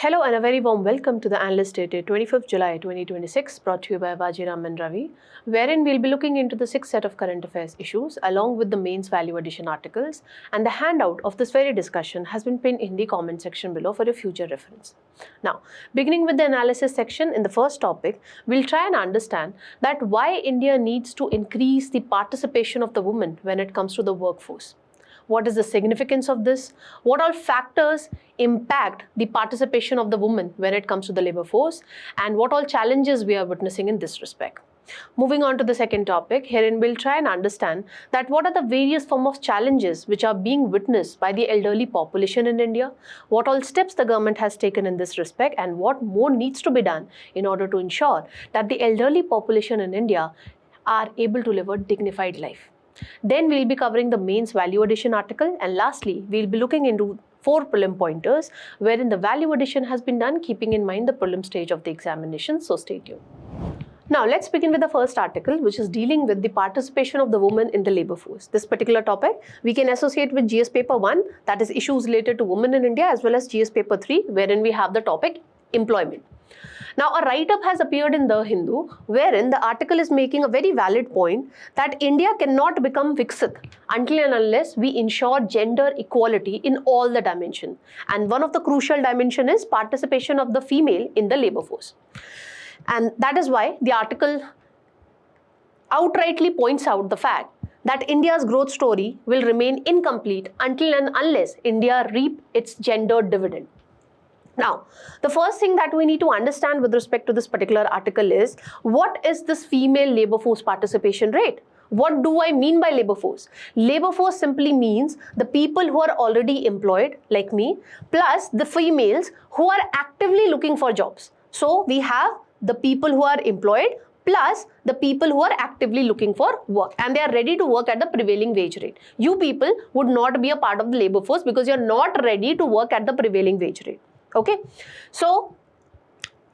Hello and a very warm welcome to the Analyst dated 25th July 2026, brought to you by Vajiram and Ravi, wherein we'll be looking into the 6 set of current affairs issues along with the mains value addition articles, and the handout of this very discussion has been pinned in the comment section below for your future reference. Now, beginning with the analysis section, in the first topic, we'll try and understand that why India needs to increase the participation of the women when it comes to the workforce. What is the significance of this? What all factors impact the participation of the woman when it comes to the labor force? And what all challenges we are witnessing in this respect? Moving on to the second topic, herein we'll try and understand that what are the various forms of challenges which are being witnessed by the elderly population in India, what all steps the government has taken in this respect, and what more needs to be done in order to ensure that the elderly population in India are able to live a dignified life. Then we'll be covering the mains value addition article, and lastly we'll be looking into 4 prelim pointers wherein the value addition has been done keeping in mind the prelim stage of the examination, so stay tuned. Now let's begin with the first article, which is dealing with the participation of the women in the labor force. This particular topic we can associate with GS paper 1, that is issues related to women in India, as well as GS paper 3 wherein we have the topic employment. Now, a write-up has appeared in The Hindu wherein the article is making a very valid point that India cannot become Viksit until and unless we ensure gender equality in all the dimensions. And one of the crucial dimensions is participation of the female in the labor force. And that is why the article outrightly points out the fact that India's growth story will remain incomplete until and unless India reap its gender dividend. Now, the first thing that we need to understand with respect to this particular article is, what is this female labor force participation rate? What do I mean by labor force? Labor force simply means the people who are already employed, like me, plus the females who are actively looking for jobs. So, we have the people who are employed plus the people who are actively looking for work, and they are ready to work at the prevailing wage rate. You people would not be a part of the labor force because you are not ready to work at the prevailing wage rate. Okay, so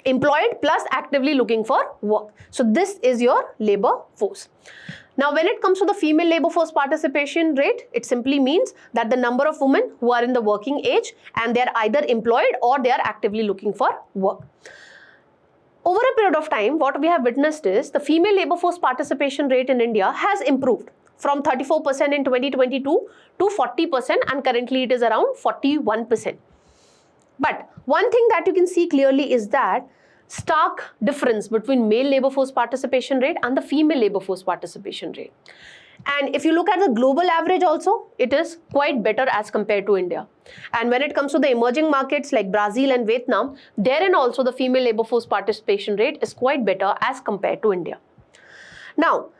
employed plus actively looking for work. So this is your labor force. Now, when it comes to the female labor force participation rate, it simply means that the number of women who are in the working age and they are either employed or they are actively looking for work. Over a period of time, what we have witnessed is the female labor force participation rate in India has improved from 34% in 2022 to 40%, and currently it is around 41%. But one thing that you can see clearly is that stark difference between male labor force participation rate and the female labor force participation rate. And if you look at the global average also, it is quite better as compared to India. And when it comes to the emerging markets like Brazil and Vietnam, therein also the female labor force participation rate is quite better as compared to India. Now,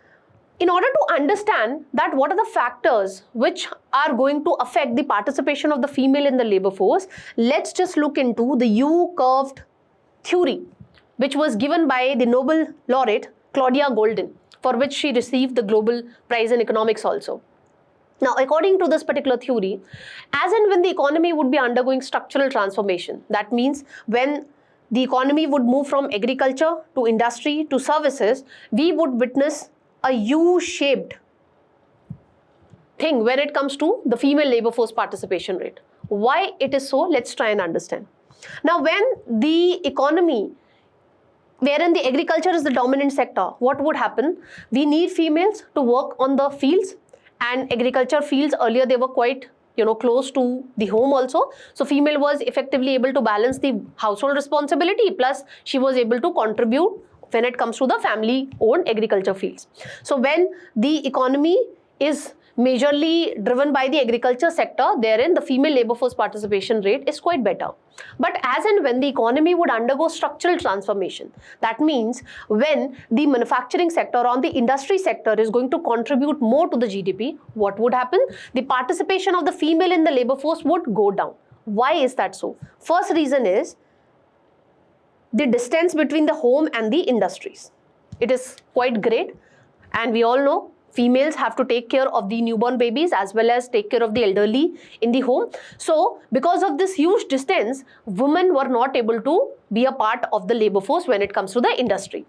in order to understand that what are the factors which are going to affect the participation of the female in the labor force, let's just look into the U-curved theory, which was given by the Nobel laureate Claudia Goldin, for which she received the Nobel Prize in Economics also. Now, according to this particular theory, as and when the economy would be undergoing structural transformation, that means when the economy would move from agriculture to industry to services, we would witness a U-shaped thing when it comes to the female labor force participation rate. Why it is so? Let's try and understand. Now, when the economy, wherein the agriculture is the dominant sector, what would happen? We need females to work on the fields, and agriculture fields earlier they were quite close to the home also. So female was effectively able to balance the household responsibility, plus she was able to contribute when it comes to the family-owned agriculture fields. So when the economy is majorly driven by the agriculture sector, therein the female labor force participation rate is quite better. But as and when the economy would undergo structural transformation, that means when the manufacturing sector or the industry sector is going to contribute more to the GDP, what would happen? The participation of the female in the labor force would go down. Why is that so? First reason is the distance between the home and the industries. It is quite great, and we all know females have to take care of the newborn babies as well as take care of the elderly in the home. So because of this huge distance, women were not able to be a part of the labor force when it comes to the industry.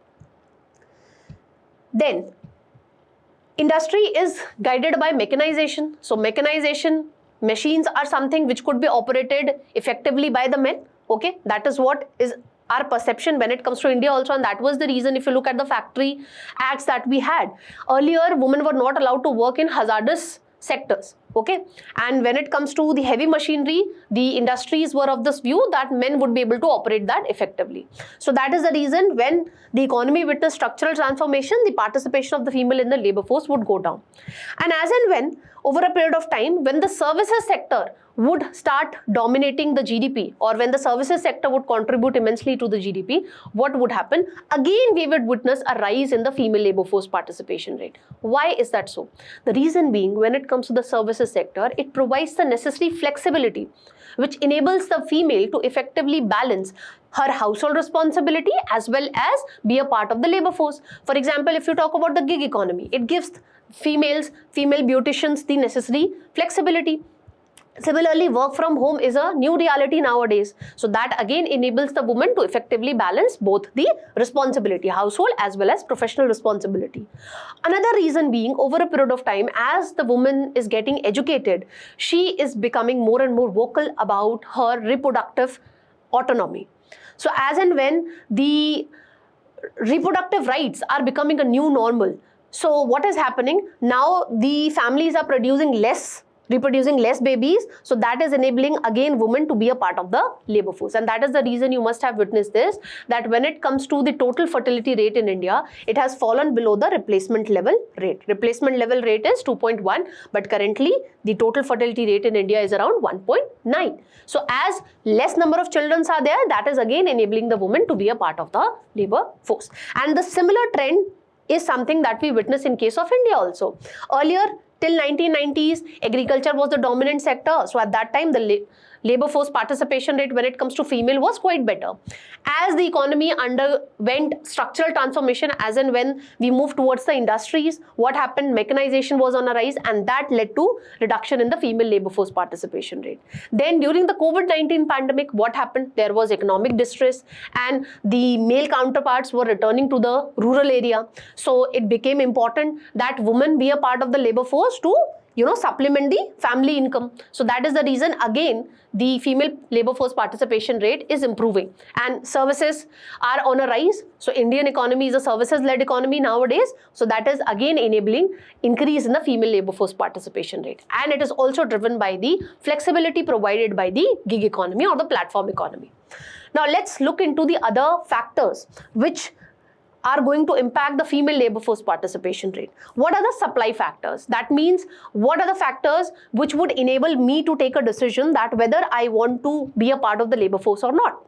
Then industry is guided by mechanization. So mechanization, machines are something which could be operated effectively by the men, Okay, that is what is our perception when it comes to India also, and that was the reason if you look at the factory acts that we had. Earlier, women were not allowed to work in hazardous sectors, okay, and when it comes to the heavy machinery, the industries were of this view that men would be able to operate that effectively. So that is the reason when the economy witnessed structural transformation, the participation of the female in the labor force would go down. And as and when, over a period of time, when the services sector would start dominating the GDP, or when the services sector would contribute immensely to the GDP, what would happen? Again, we would witness a rise in the female labor force participation rate. Why is that so? The reason being, when it comes to the services sector, it provides the necessary flexibility, which enables the female to effectively balance her household responsibility as well as be a part of the labor force. For example, if you talk about the gig economy, it gives female beauticians the necessary flexibility. Similarly, work from home is a new reality nowadays. So that again enables the woman to effectively balance both the responsibility, household as well as professional responsibility. Another reason being, over a period of time, as the woman is getting educated, she is becoming more and more vocal about her reproductive autonomy. So as and when the reproductive rights are becoming a new normal, so what is happening now? The families are reproducing less babies, so that is enabling again women to be a part of the labor force. And that is the reason you must have witnessed this, that when it comes to the total fertility rate in India, it has fallen below the replacement level rate. Replacement level rate is 2.1, but currently the total fertility rate in India is around 1.9. So as less number of children are there, that is again enabling the woman to be a part of the labor force. And the similar trend is something that we witness in case of India also. Earlier, till 1990s, agriculture was the dominant sector. So at that time, the labor force participation rate when it comes to female was quite better. As the economy underwent structural transformation, as and when we moved towards the industries, what happened? Mechanization was on a rise, and that led to reduction in the female labor force participation rate. Then during the COVID-19 pandemic, what happened? There was economic distress and the male counterparts were returning to the rural area. So it became important that women be a part of the labor force to supplement the family income. So that is the reason again the female labor force participation rate is improving, and services are on a rise. So Indian economy is a services-led economy nowadays. So that is again enabling increase in the female labor force participation rate, and it is also driven by the flexibility provided by the gig economy or the platform economy. Now let's look into the other factors which are going to impact the female labor force participation rate. What are the supply factors? That means, what are the factors which would enable me to take a decision that whether I want to be a part of the labor force or not?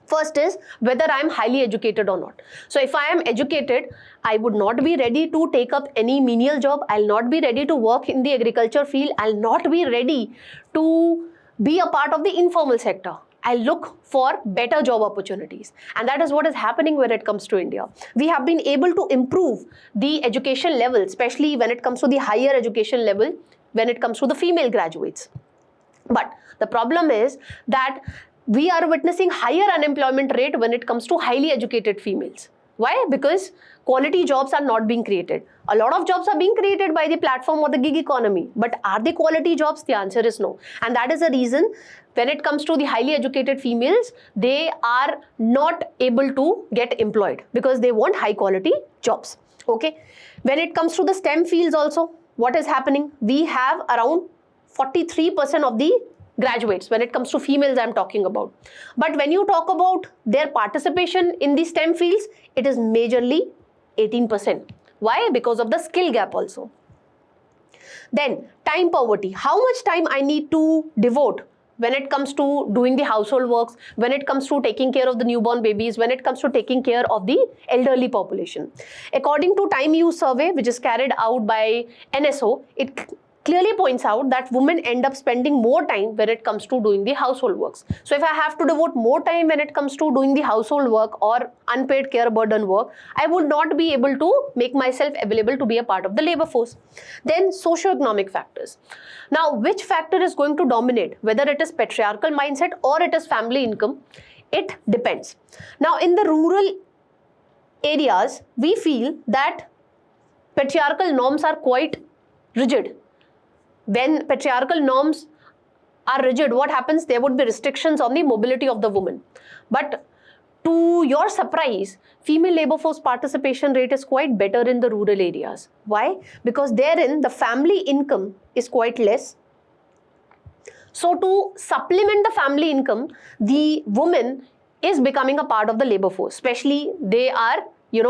First is whether I am highly educated or not. So if I am educated, I would not be ready to take up any menial job. I'll not be ready to work in the agriculture field. I'll not be ready to be a part of the informal sector. I look for better job opportunities, and that is what is happening when it comes to India. We have been able to improve the education level, especially when it comes to the higher education level, when it comes to the female graduates. But the problem is that we are witnessing higher unemployment rate when it comes to highly educated females. Why? Because quality jobs are not being created. A lot of jobs are being created by the platform or the gig economy, but are they quality jobs? The answer is no. And that is the reason when it comes to the highly educated females, they are not able to get employed because they want high quality jobs. Okay. When it comes to the STEM fields also, what is happening? We have around 43% of the graduates when it comes to females I'm talking about. But when you talk about their participation in the STEM fields, it is majorly 18%. Why? Because of the skill gap also. Then time poverty. How much time I need to devote when it comes to doing the household works, when it comes to taking care of the newborn babies, when it comes to taking care of the elderly population. According to time use survey, which is carried out by NSO, it clearly points out that women end up spending more time when it comes to doing the household works. So if I have to devote more time when it comes to doing the household work or unpaid care burden work, I would not be able to make myself available to be a part of the labor force. Then socio-economic factors. Now, which factor is going to dominate, whether it is patriarchal mindset or it is family income? It depends. Now, in the rural areas, we feel that patriarchal norms are quite rigid. When patriarchal norms are rigid, what happens? There would be restrictions on the mobility of the woman. But to your surprise, female labor force participation rate is quite better in the rural areas. Why? Because therein the family income is quite less. So to supplement the family income, the woman is becoming a part of the labor force, especially they are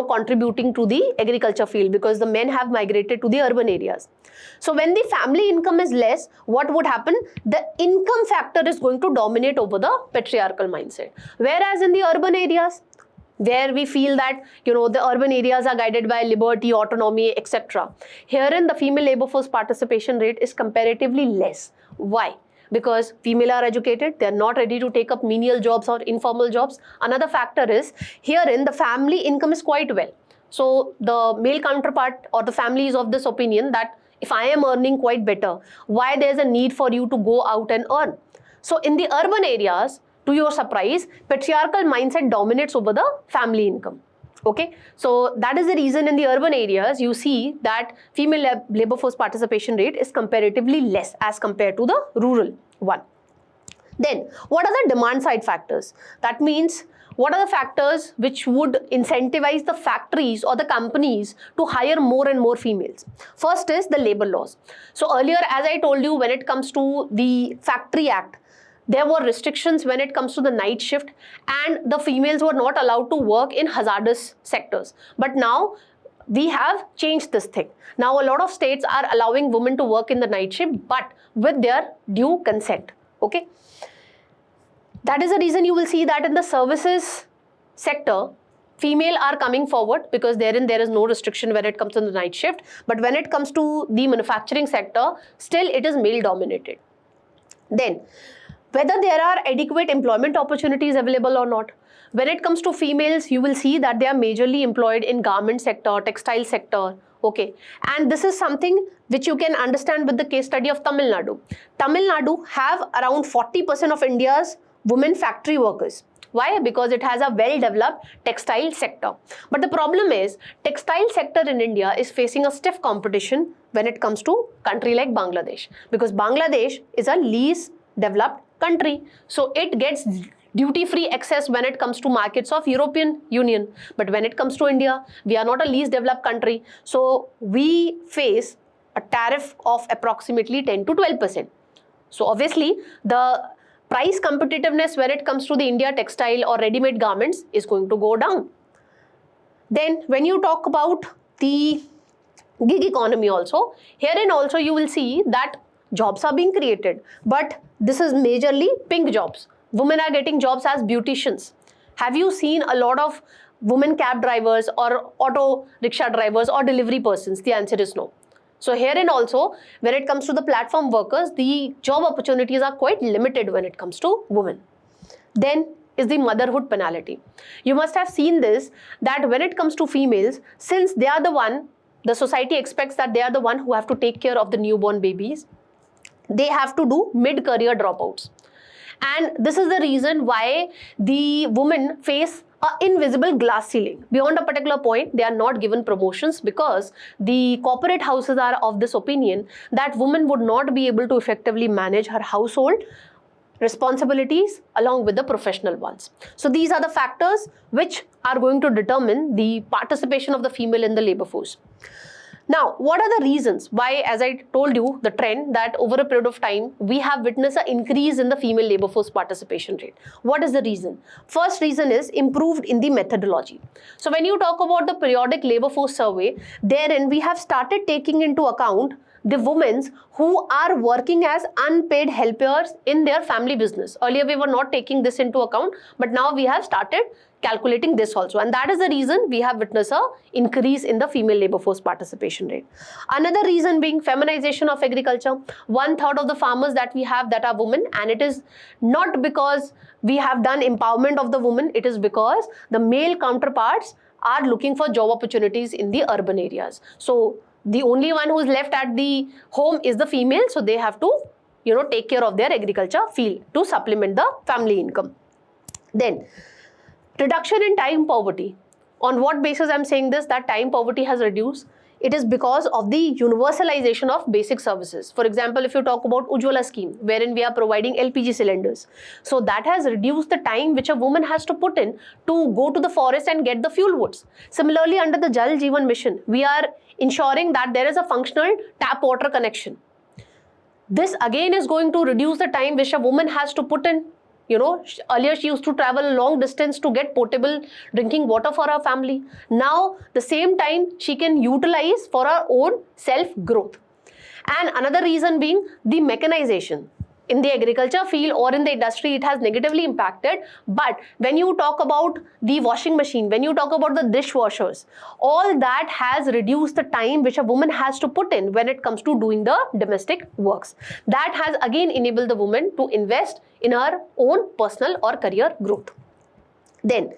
contributing to the agriculture field because the men have migrated to the urban areas. So when the family income is less, what would happen? The income factor is going to dominate over the patriarchal mindset. Whereas in the urban areas, where we feel that the urban areas are guided by liberty, autonomy, etc. Herein the female labor force participation rate is comparatively less. Why? Because female are educated, they are not ready to take up menial jobs or informal jobs. Another factor is, herein the family income is quite well. So the male counterpart or the family is of this opinion that if I am earning quite better, why there is a need for you to go out and earn? So in the urban areas, to your surprise, patriarchal mindset dominates over the family income. Okay, so that is the reason in the urban areas you see that female labor force participation rate is comparatively less as compared to the rural one. Then, what are the demand side factors? That means, what are the factors which would incentivize the factories or the companies to hire more and more females? First is the labor laws. So earlier, as I told you, when it comes to the Factory Act, there were restrictions when it comes to the night shift, and the females were not allowed to work in hazardous sectors. But now we have changed this thing. Now a lot of states are allowing women to work in the night shift, but with their due consent. Okay. That is the reason you will see that in the services sector, female are coming forward because therein there is no restriction when it comes to the night shift. But when it comes to the manufacturing sector, still it is male dominated. Then, whether there are adequate employment opportunities available or not. When it comes to females, you will see that they are majorly employed in garment sector, textile sector, okay. And this is something which you can understand with the case study of Tamil Nadu. Tamil Nadu have around 40% of India's women factory workers. Why? Because it has a well-developed textile sector. But the problem is, textile sector in India is facing a stiff competition when it comes to country like Bangladesh. Because Bangladesh is a least developed country. So it gets duty-free access when it comes to markets of European Union. But when it comes to India, we are not a least developed country. So we face a tariff of approximately 10 to 12%. So obviously the price competitiveness when it comes to the India textile or ready-made garments is going to go down. Then when you talk about the gig economy also, herein also you will see that jobs are being created, but this is majorly pink jobs. Women are getting jobs as beauticians. Have you seen a lot of women cab drivers or auto rickshaw drivers or delivery persons? The answer is no. So herein also, when it comes to the platform workers, the job opportunities are quite limited when it comes to women. Then is the motherhood penalty. You must have seen this, that when it comes to females, since they are the one, the society expects that they are the one who have to take care of the newborn babies, they have to do mid-career dropouts. And this is the reason why the women face an invisible glass ceiling. Beyond a particular point, they are not given promotions because the corporate houses are of this opinion that women would not be able to effectively manage her household responsibilities along with the professional ones. So these are the factors which are going to determine the participation of the female in the labor force. Now, what are the reasons why, as I told you, the trend that over a period of time, we have witnessed an increase in the female labor force participation rate? What is the reason? First reason is improved in the methodology. So when you talk about the periodic labor force survey, therein we have started taking into account the women who are working as unpaid helpers in their family business. Earlier, we were not taking this into account, but now we have started calculating this also, and that is the reason we have witnessed an increase in the female labor force participation rate. Another reason being feminization of agriculture. 1/3 of the farmers that we have that are women, and it is not because we have done empowerment of the women, it is because the male counterparts are looking for job opportunities in the urban areas. So the only one who is left at the home is the female, so they have to take care of their agriculture field to supplement the family income. Then reduction in time poverty. On what basis I am saying this? That time poverty has reduced. It is because of the universalization of basic services. For example, if you talk about Ujjwala scheme, wherein we are providing LPG cylinders. So that has reduced the time which a woman has to put in to go to the forest and get the fuel woods. Similarly, under the Jal Jeevan Mission, we are ensuring that there is a functional tap water connection. This again is going to reduce the time which a woman has to put in. You know, earlier she used to travel a long distance to get potable drinking water for her family. Now, the same time she can utilize for her own self-growth. And another reason being the mechanization. In the agriculture field or in the industry, it has negatively impacted. But when you talk about the washing machine, when you talk about the dishwashers, all that has reduced the time which a woman has to put in when it comes to doing the domestic works. That has again enabled the woman to invest in her own personal or career growth. Then,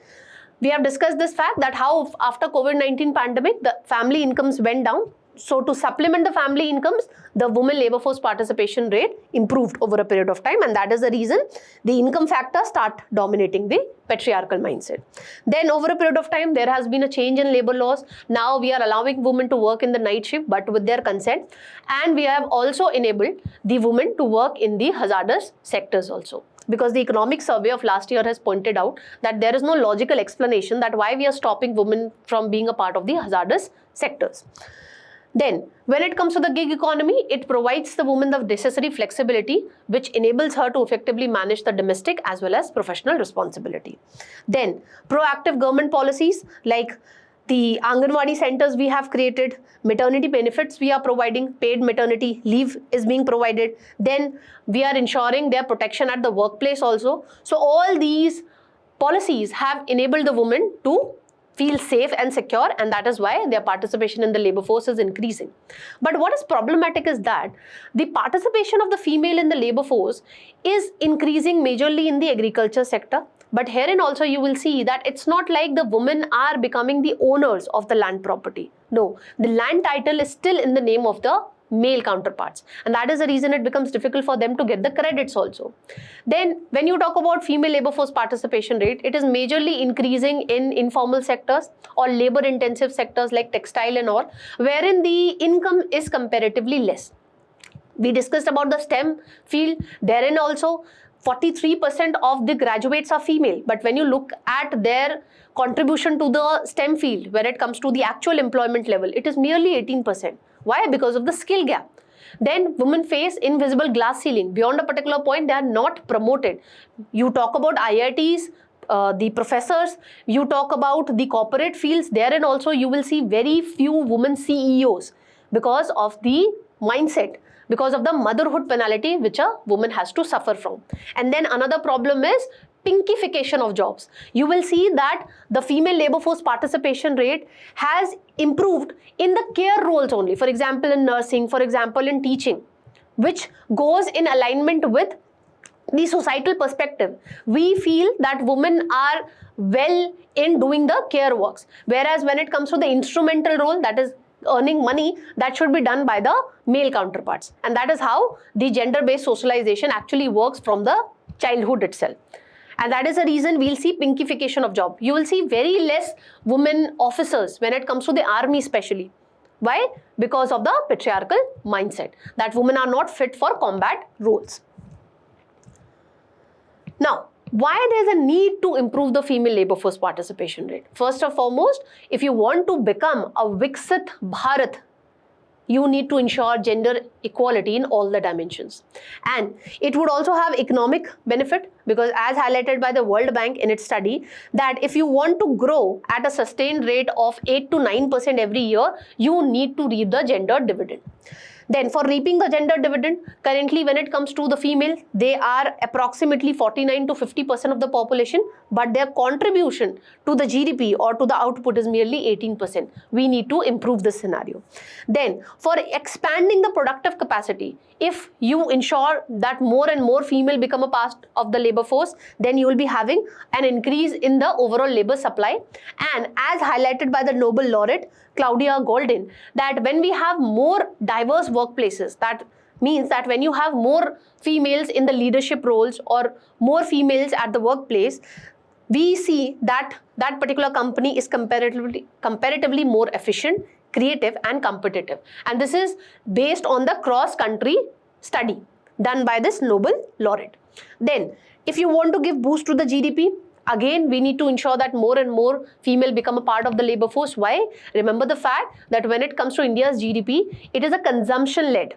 we have discussed this fact that how after COVID-19 pandemic, the family incomes went down. So to supplement the family incomes, the women labor force participation rate improved over a period of time, and that is the reason the income factor start dominating the patriarchal mindset. Then over a period of time, there has been a change in labor laws. Now we are allowing women to work in the night shift, but with their consent, and we have also enabled the women to work in the hazardous sectors also. Because the economic survey of last year has pointed out that there is no logical explanation that why we are stopping women from being a part of the hazardous sectors. Then, when it comes to the gig economy, it provides the woman the necessary flexibility which enables her to effectively manage the domestic as well as professional responsibility. Then, proactive government policies like the Anganwadi centers we have created, maternity benefits we are providing, paid maternity leave is being provided. Then, we are ensuring their protection at the workplace also. So, all these policies have enabled the woman to feel safe and secure, and that is why their participation in the labor force is increasing. But what is problematic is that the participation of the female in the labor force is increasing majorly in the agriculture sector. But herein also you will see that it's not like the women are becoming the owners of the land property. No, the land title is still in the name of the male counterparts, and that is the reason it becomes difficult for them to get the credits also. Then when you talk about female labor force participation rate, it is majorly increasing in informal sectors or labor intensive sectors like textile and all, wherein the income is comparatively less. We discussed about the STEM field, therein also 43% of the graduates are female, but when you look at their contribution to the STEM field, when it comes to the actual employment level, it is merely 18%. Why? Because of the skill gap. Then women face invisible glass ceiling. Beyond a particular point, they are not promoted. You talk about IITs, the professors, you talk about the corporate fields, therein also you will see very few women CEOs because of the mindset, because of the motherhood penalty which a woman has to suffer from. And then another problem is pinkification of jobs. You will see that the female labor force participation rate has improved in the care roles only. For example, in nursing, for example, in teaching, which goes in alignment with the societal perspective. We feel that women are well in doing the care works. Whereas when it comes to the instrumental role, that is earning money, that should be done by the male counterparts. And that is how the gender-based socialization actually works from the childhood itself. And that is the reason we'll see pinkification of job. You will see very less women officers when it comes to the army especially. Why? Because of the patriarchal mindset that women are not fit for combat roles. Now, why there's a need to improve the female labor force participation rate? First and foremost, if you want to become a Viksit Bharat, you need to ensure gender equality in all the dimensions. And it would also have economic benefit, because as highlighted by the World Bank in its study, that if you want to grow at a sustained rate of 8 to 9% every year, you need to reap the gender dividend. Then for reaping the gender dividend, currently when it comes to the female, they are approximately 49 to 50% of the population, but their contribution to the GDP or to the output is merely 18%. We need to improve this scenario. Then for expanding the productive capacity, if you ensure that more and more female become a part of the labor force, then you will be having an increase in the overall labor supply. And as highlighted by the Nobel laureate Claudia Goldin, that when we have more diverse workplaces, that means that when you have more females in the leadership roles or more females at the workplace, we see that that particular company is comparatively more efficient, creative and competitive. And this is based on the cross-country study done by this Nobel laureate. Then, if you want to give boost to the GDP, again, we need to ensure that more and more female become a part of the labor force. Why? Remember the fact that when it comes to India's GDP, it is a consumption-led.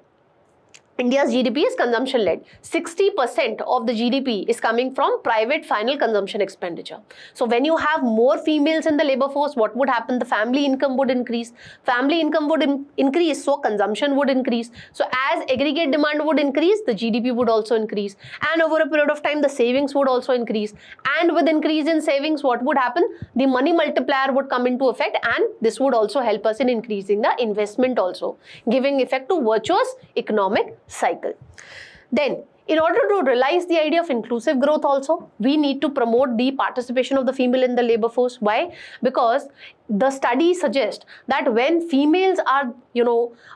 India's GDP is consumption-led. 60% of the GDP is coming from private final consumption expenditure. So when you have more females in the labor force, what would happen? The family income would increase. Family income would increase, so consumption would increase. So as aggregate demand would increase, the GDP would also increase. And over a period of time, the savings would also increase. And with increase in savings, what would happen? The money multiplier would come into effect, and this would also help us in increasing the investment also, giving effect to virtuous economic cycle. Then, in order to realize the idea of inclusive growth also, we need to promote the participation of the female in the labor force. Why? Because the studies suggest that when females are,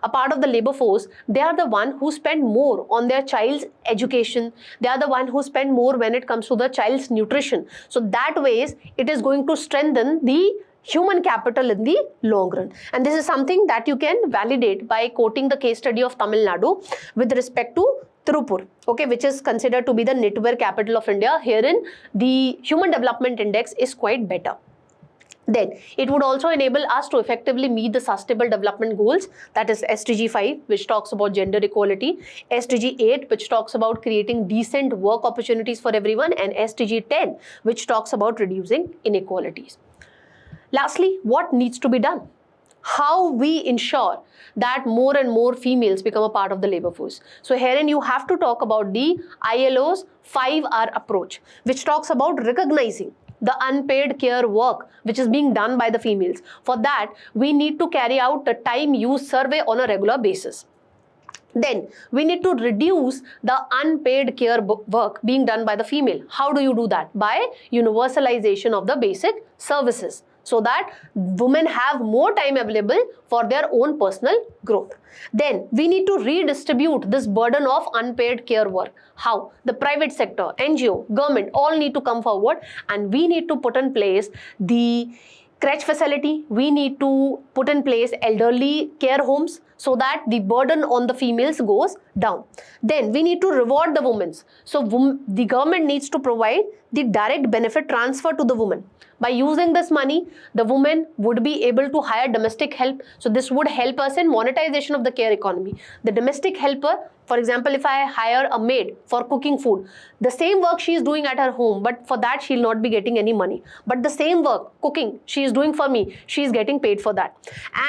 a part of the labor force, they are the one who spend more on their child's education. They are the one who spend more when it comes to the child's nutrition. So that ways, it is going to strengthen the human capital in the long run. And this is something that you can validate by quoting the case study of Tamil Nadu with respect to Tirupur, okay, which is considered to be the knitwear capital of India. Herein, the Human Development Index is quite better. Then, it would also enable us to effectively meet the Sustainable Development Goals, that is SDG 5, which talks about gender equality, SDG 8, which talks about creating decent work opportunities for everyone, and SDG 10, which talks about reducing inequalities. Lastly, what needs to be done? How we ensure that more and more females become a part of the labor force. So herein you have to talk about the ILO's 5R approach, which talks about recognizing the unpaid care work which is being done by the females. For that, we need to carry out a time use survey on a regular basis. Then, we need to reduce the unpaid care work being done by the female. How do you do that? By universalization of the basic services, so that women have more time available for their own personal growth. Then, we need to redistribute this burden of unpaid care work. How? The private sector, NGO, government, all need to come forward, and we need to put in place the crèche facility. We need to put in place elderly care homes, so that the burden on the females goes down. Then we need to reward the women. So the government needs to provide the direct benefit transfer to the woman. By using this money, the woman would be able to hire domestic help. So this would help us in monetization of the care economy. The domestic helper, for example, if I hire a maid for cooking food, the same work she is doing at her home, but for that she will not be getting any money. But the same work, cooking, she is doing for me, she is getting paid for that.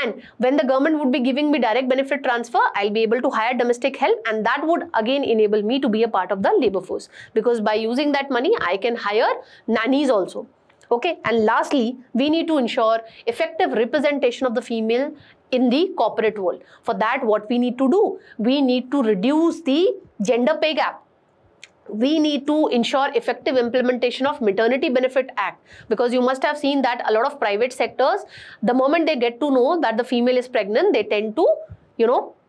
And when the government would be giving me direct benefit transfer, I'll be able to hire domestic help, and that would again enable me to be a part of the labor force, because by using that money, I can hire nannies also. Okay, and lastly, we need to ensure effective representation of the female in the corporate world. For that, what we need to do? We need to reduce the gender pay gap. We need to ensure effective implementation of Maternity Benefit Act, because you must have seen that a lot of private sectors, the moment they get to know that the female is pregnant, they tend to,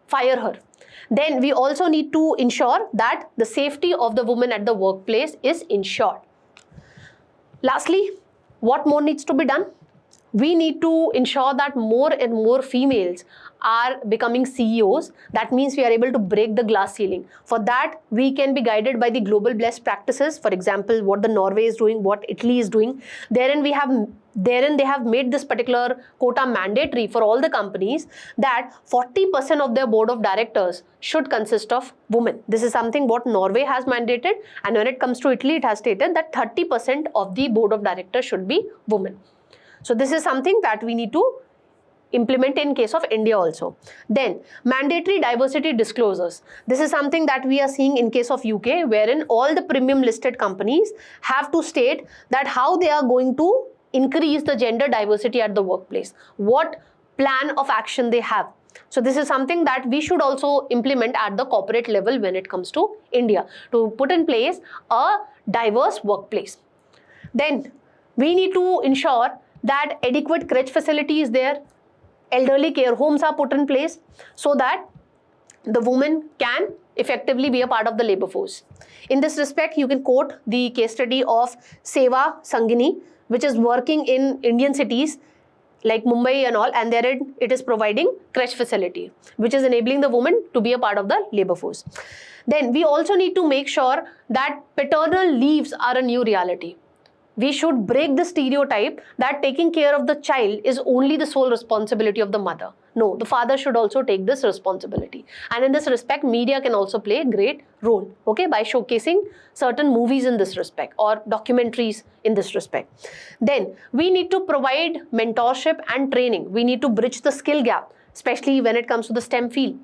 fire her. Then we also need to ensure that the safety of the woman at the workplace is ensured. Lastly, what more needs to be done? We need to ensure that more and more females are becoming CEOs. That means we are able to break the glass ceiling. For that, we can be guided by the global best practices. For example, what the Norway is doing, what Italy is doing. Therein they have made this particular quota mandatory for all the companies, that 40% of their board of directors should consist of women. This is something what Norway has mandated, and when it comes to Italy, it has stated that 30% of the board of directors should be women. So this is something that we need to implement in case of India also. Then mandatory diversity disclosures. This is something that we are seeing in case of UK, wherein all the premium listed companies have to state that how they are going to increase the gender diversity at the workplace, what plan of action they have. So this is something that we should also implement at the corporate level when it comes to India, to put in place a diverse workplace. Then we need to ensure that adequate crèche facility is there, elderly care homes are put in place, so that the woman can effectively be a part of the labor force. In this respect, you can quote the case study of Seva Sangini, which is working in Indian cities like Mumbai and all, and therein it is providing creche facility, which is enabling the woman to be a part of the labor force. Then we also need to make sure that paternal leaves are a new reality. We should break the stereotype that taking care of the child is only the sole responsibility of the mother. No, the father should also take this responsibility. And in this respect, media can also play a great role, okay, by showcasing certain movies in this respect or documentaries in this respect. Then we need to provide mentorship and training. We need to bridge the skill gap, especially when it comes to the STEM field.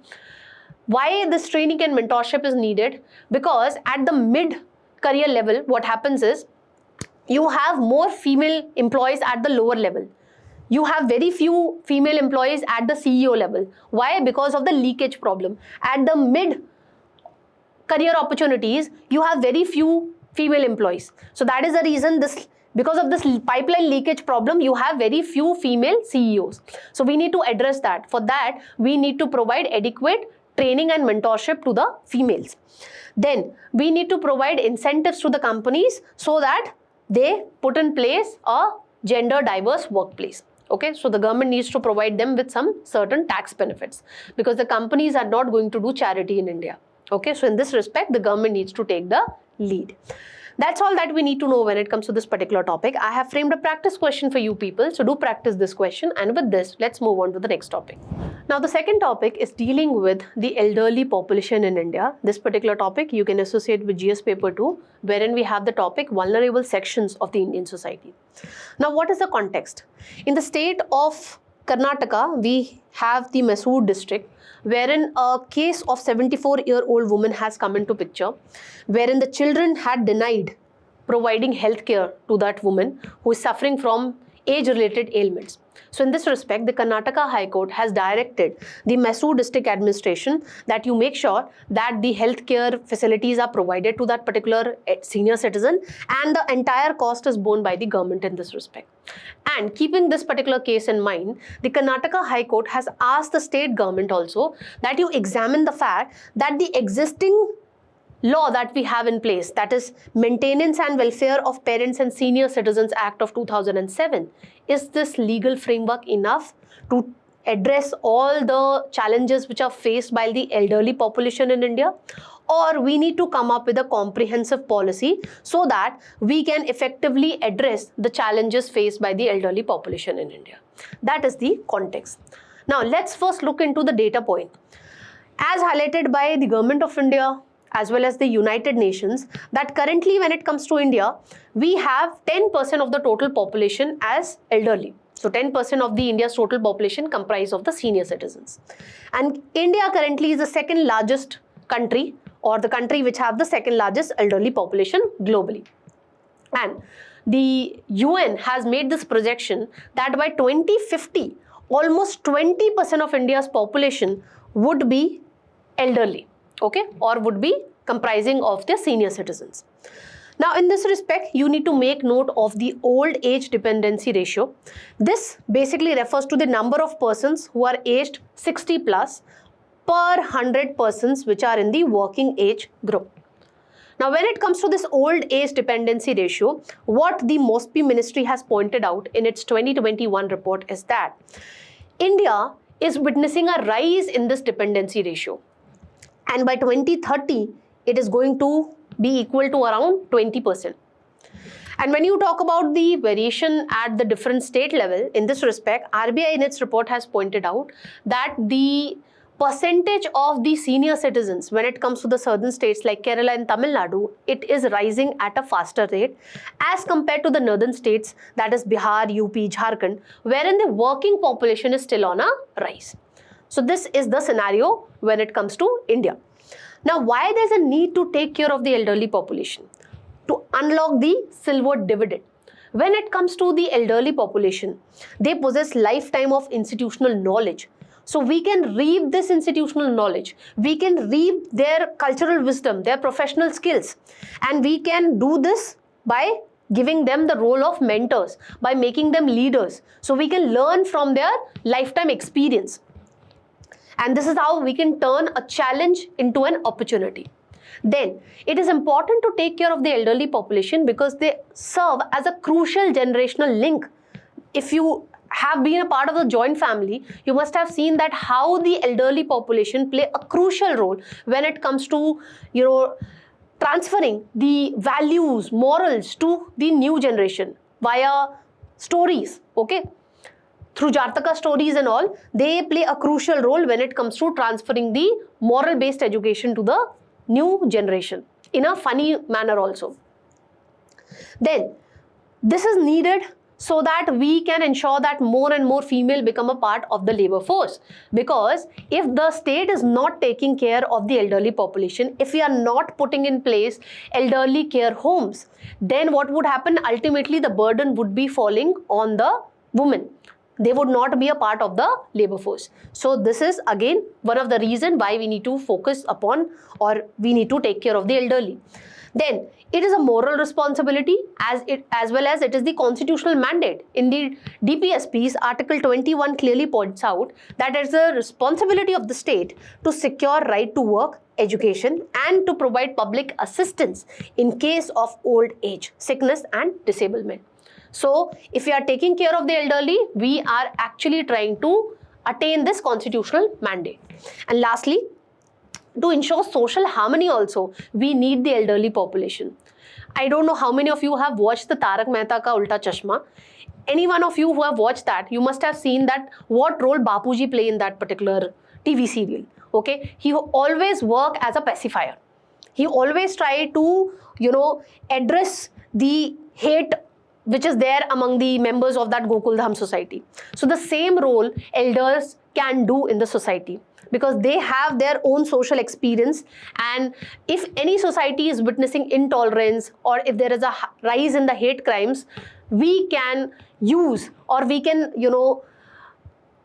Why this training and mentorship is needed? Because at the mid-career level, what happens is, you have more female employees at the lower level. You have very few female employees at the CEO level. Why? Because of the leakage problem. At the mid-career opportunities, you have very few female employees. So that is the reason because of this pipeline leakage problem, you have very few female CEOs. So we need to address that. For that, we need to provide adequate training and mentorship to the females. Then we need to provide incentives to the companies so that they put in place a gender diverse workplace. Okay, so the government needs to provide them with some certain tax benefits, because the companies are not going to do charity in India. Okay, so in this respect, the government needs to take the lead. That's all that we need to know when it comes to this particular topic. I have framed a practice question for you people, so do practice this question, and with this, let's move on to the next topic. Now, the second topic is dealing with the elderly population in India. This particular topic you can associate with GS paper 2, wherein we have the topic vulnerable sections of the Indian society. Now, what is the context? In the state of Karnataka, we have the Mysore district, wherein a case of 74-year-old woman has come into picture, wherein the children had denied providing health care to that woman who is suffering from age-related ailments. So in this respect, the Karnataka High Court has directed the Mysore district administration that you make sure that the healthcare facilities are provided to that particular senior citizen, and the entire cost is borne by the government in this respect. And keeping this particular case in mind, the Karnataka High Court has asked the state government also that you examine the fact that the existing law that we have in place, that is Maintenance and Welfare of Parents and Senior Citizens Act of 2007, is this legal framework enough to address all the challenges which are faced by the elderly population in India? Or we need to come up with a comprehensive policy so that we can effectively address the challenges faced by the elderly population in India. That is the context. Now, let's first look into the data point. As highlighted by the Government of India as well as the United Nations, that currently when it comes to India, we have 10% of the total population as elderly. So 10% of the India's total population comprise of the senior citizens. And India currently is the second largest country, or the country which have the second largest elderly population globally. And the UN has made this projection that by 2050, almost 20% of India's population would be elderly, okay, or would be comprising of the senior citizens. Now, in this respect, you need to make note of the old age dependency ratio. This basically refers to the number of persons who are aged 60 plus per 100 persons which are in the working age group. Now, when it comes to this old age dependency ratio, what the MOSPI ministry has pointed out in its 2021 report is that India is witnessing a rise in this dependency ratio. And by 2030, it is going to be equal to around 20%. And when you talk about the variation at the different state level, in this respect, RBI in its report has pointed out that the percentage of the senior citizens when it comes to the southern states like Kerala and Tamil Nadu, it is rising at a faster rate as compared to the northern states, that is Bihar, UP, Jharkhand, wherein the working population is still on a rise. So this is the scenario when it comes to India. Now, why there's a need to take care of the elderly population? To unlock the silver dividend. When it comes to the elderly population, they possess lifetime of institutional knowledge. So we can reap this institutional knowledge, we can reap their cultural wisdom, their professional skills, and we can do this by giving them the role of mentors, by making them leaders. So we can learn from their lifetime experience. And this is how we can turn a challenge into an opportunity. Then, it is important to take care of the elderly population because they serve as a crucial generational link. If you have been a part of the joint family, you must have seen that how the elderly population play a crucial role when it comes to, transferring the values, morals to the new generation via stories, okay? Through Jartaka stories and all, they play a crucial role when it comes to transferring the moral-based education to the new generation in a funny manner also. Then, this is needed so that we can ensure that more and more female become a part of the labor force. Because if the state is not taking care of the elderly population, if we are not putting in place elderly care homes, then what would happen? Ultimately, the burden would be falling on the women. They would not be a part of the labor force. So this is again one of the reasons why we need to focus upon, or we need to take care of the elderly. Then it is a moral responsibility as well as it is the constitutional mandate. In the DPSP's Article 21 clearly points out that it is the responsibility of the state to secure right to work, education and to provide public assistance in case of old age, sickness and disablement. So if we are taking care of the elderly, we are actually trying to attain this constitutional mandate. And lastly, to ensure social harmony also, we need the elderly population. I don't know how many of you have watched the Tarak Mehta Ka Ulta Chashma. Any one of you who have watched that, you must have seen that what role Bapuji play in that particular TV serial. Okay, he always work as a pacifier. He always try to, address the hate which is there among the members of that Gokul Dham society. So the same role elders can do in the society, because they have their own social experience, and if any society is witnessing intolerance or if there is a rise in the hate crimes, we can use, or we can,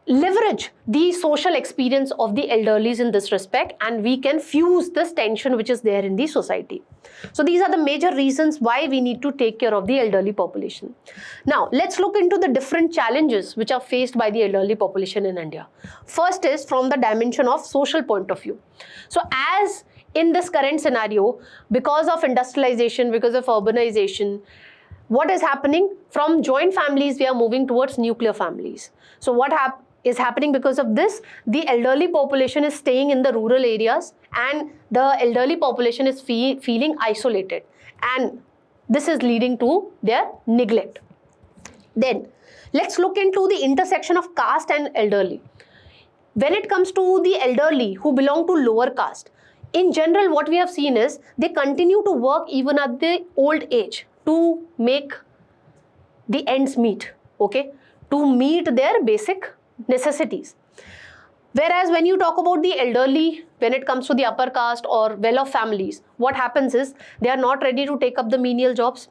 leverage the social experience of the elderlies in this respect, and we can fuse this tension which is there in the society. So these are the major reasons why we need to take care of the elderly population. Now let's look into the different challenges which are faced by the elderly population in India. First is from the dimension of social point of view. So as in this current scenario, because of industrialization, because of urbanization, what is happening? From joint families we are moving towards nuclear families. So what is happening because of this? The elderly population is staying in the rural areas, and the elderly population is feeling isolated, and this is leading to their neglect. Then let's look into the intersection of caste and elderly. When it comes to the elderly who belong to lower caste, in general what we have seen is they continue to work even at the old age to make the ends meet, okay, to meet their basic necessities. Whereas when you talk about the elderly, when it comes to the upper caste or well-off families, what happens is they are not ready to take up the menial jobs.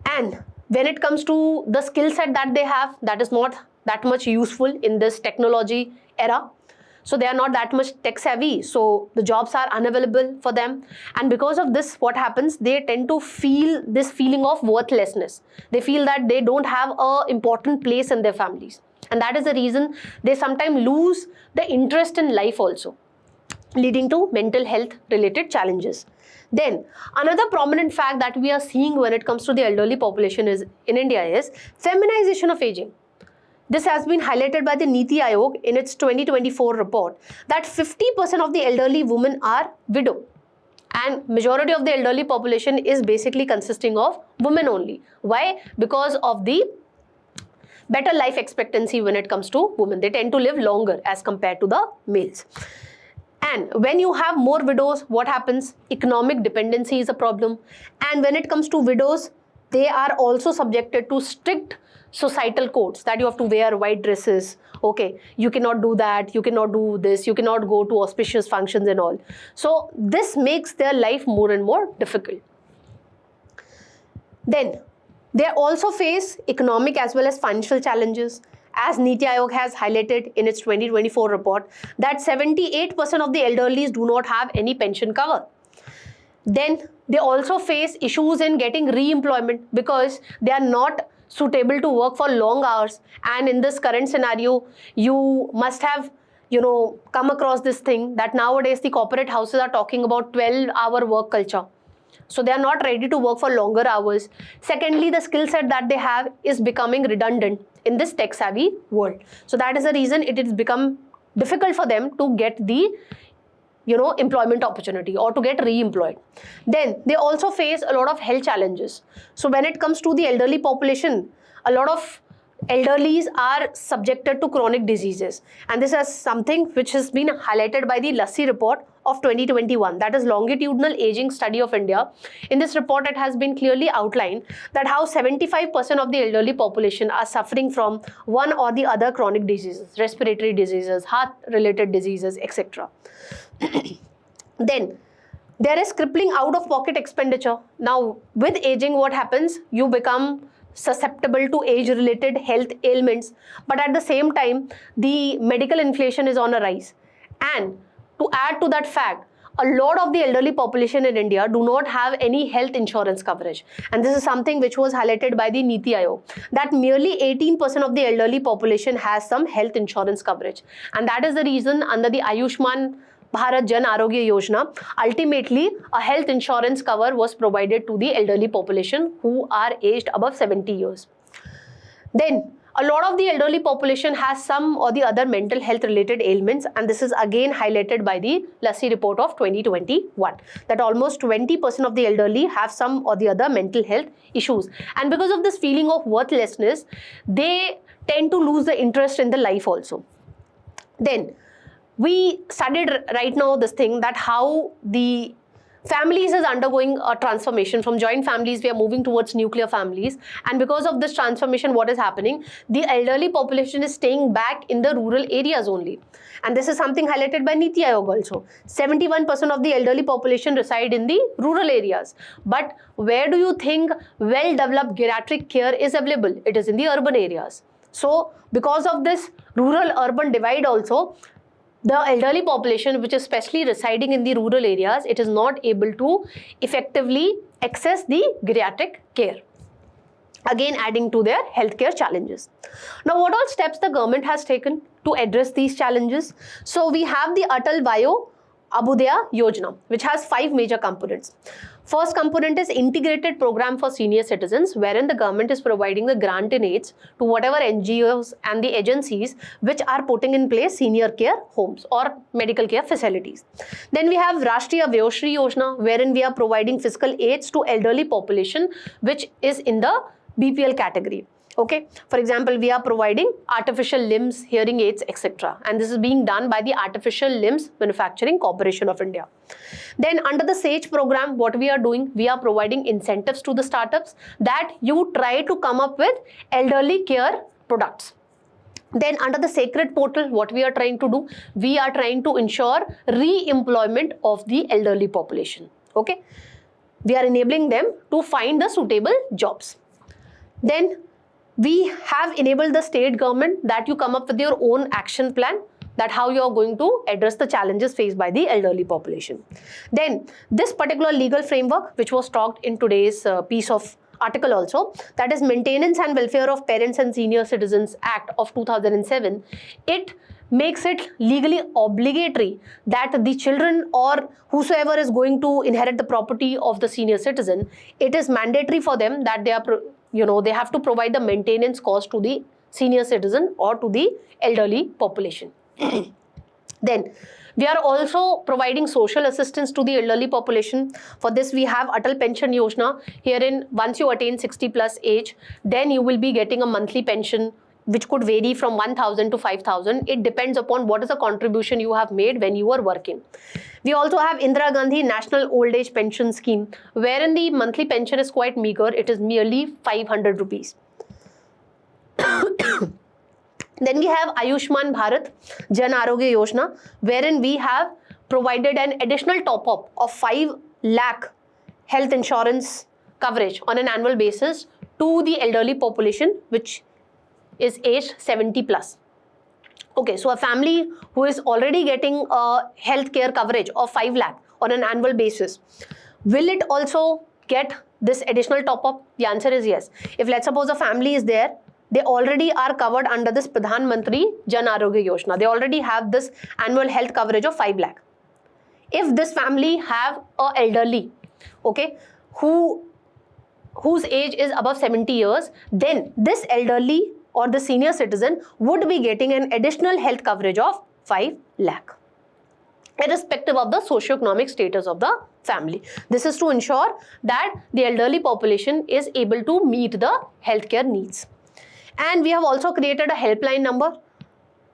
And when it comes to the skill set that they have, that is not that much useful in this technology era. So they are not that much tech savvy. So the jobs are unavailable for them. And because of this, what happens? They tend to feel this feeling of worthlessness. They feel that they don't have an important place in their families. And that is the reason they sometimes lose the interest in life also, leading to mental health related challenges. Then another prominent fact that we are seeing when it comes to the elderly population is in India is feminization of aging. This has been highlighted by the Niti Aayog in its 2024 report that 50% of the elderly women are widow, and majority of the elderly population is basically consisting of women only. Why? Because of the better life expectancy when it comes to women. They tend to live longer as compared to the males. And when you have more widows, what happens? Economic dependency is a problem. And when it comes to widows, they are also subjected to strict societal codes that you have to wear white dresses. Okay, you cannot do that, you cannot do this, you cannot go to auspicious functions and all. So this makes their life more and more difficult. Then they also face economic as well as financial challenges. As Niti Aayog has highlighted in its 2024 report that 78% of the elderlies do not have any pension cover. Then they also face issues in getting re-employment because they are not suitable to work for long hours. And in this current scenario, you must have come across this thing that nowadays the corporate houses are talking about 12-hour work culture. So they are not ready to work for longer hours. Secondly, the skill set that they have is becoming redundant in this tech savvy world. So that is the reason it has become difficult for them to get the employment opportunity or to get re-employed. Then they also face a lot of health challenges. So when it comes to the elderly population, a lot of elderlies are subjected to chronic diseases, and this is something which has been highlighted by the Lassi report of 2021, that is longitudinal aging study of India. In this report, it has been clearly outlined that how 75% of the elderly population are suffering from one or the other chronic diseases, respiratory diseases, heart related diseases, etc. Then there is crippling out of pocket expenditure. Now with aging, what happens? You become susceptible to age-related health ailments, but at the same time, the medical inflation is on a rise. And to add to that fact, a lot of the elderly population in India do not have any health insurance coverage. And this is something which was highlighted by the Niti Aayog, that merely 18% of the elderly population has some health insurance coverage. And that is the reason under the Ayushman Bharat Jan Arogya Yojana, ultimately a health insurance cover was provided to the elderly population who are aged above 70 years. Then a lot of the elderly population has some or the other mental health related ailments, and this is again highlighted by the Lassi report of 2021, that almost 20% of the elderly have some or the other mental health issues. And because of this feeling of worthlessness, they tend to lose the interest in the life also. Then we studied right now this thing, that how the families is undergoing a transformation. From joint families, we are moving towards nuclear families. And because of this transformation, what is happening? The elderly population is staying back in the rural areas only. And this is something highlighted by Niti Aayog also. 71% of the elderly population reside in the rural areas. But where do you think well-developed geriatric care is available? It is in the urban areas. So because of this rural-urban divide also, the elderly population, which is especially residing in the rural areas, it is not able to effectively access the geriatric care, again adding to their healthcare challenges. Now, what all steps the government has taken to address these challenges? So we have the Atal Vayo Abhyudaya Yojana, which has 5 major components. First component is integrated program for senior citizens, wherein the government is providing the grant and aids to whatever NGOs and the agencies which are putting in place senior care homes or medical care facilities. Then we have Rashtriya Vyashri Yojana, wherein we are providing fiscal aids to elderly population which is in the BPL category. Okay, for example, we are providing artificial limbs, hearing aids, etc. And this is being done by the Artificial Limbs Manufacturing Corporation of India. Then under the SAGE program, what we are doing, we are providing incentives to the startups that you try to come up with elderly care products. Then under the Sacred Portal, what we are trying to do, we are trying to ensure re-employment of the elderly population. Okay, we are enabling them to find the suitable jobs. Then we have enabled the state government that you come up with your own action plan, that how you are going to address the challenges faced by the elderly population. Then this particular legal framework, which was talked in today's piece of article also, that is Maintenance and Welfare of Parents and Senior Citizens Act of 2007, it makes it legally obligatory that the children or whosoever is going to inherit the property of the senior citizen, it is mandatory for them that they are they have to provide the maintenance cost to the senior citizen or to the elderly population. Then we are also providing social assistance to the elderly population. For this, we have Atal Pension Yojana. Herein, once you attain 60 plus age, then you will be getting a monthly pension which could vary from 1,000 to 5,000. It depends upon what is the contribution you have made when you were working. We also have Indira Gandhi National Old Age Pension Scheme, wherein the monthly pension is quite meager. It is merely 500 rupees. Then we have Ayushman Bharat Jan Arogya Yojana, wherein we have provided an additional top-up of 5 lakh health insurance coverage on an annual basis to the elderly population, which is aged 70 plus. Okay, so a family who is already getting a health care coverage of 5 lakh on an annual basis, will it also get this additional top-up? The answer is yes. If let's suppose a family is there, they already are covered under this Pradhan Mantri Jan Arogya Yojana. They already have this annual health coverage of 5 lakh. If this family have a elderly okay, whose age is above 70 years, then this elderly or the senior citizen would be getting an additional health coverage of 5 lakh, irrespective of the socioeconomic status of the family. This is to ensure that the elderly population is able to meet the healthcare needs. And we have also created a helpline number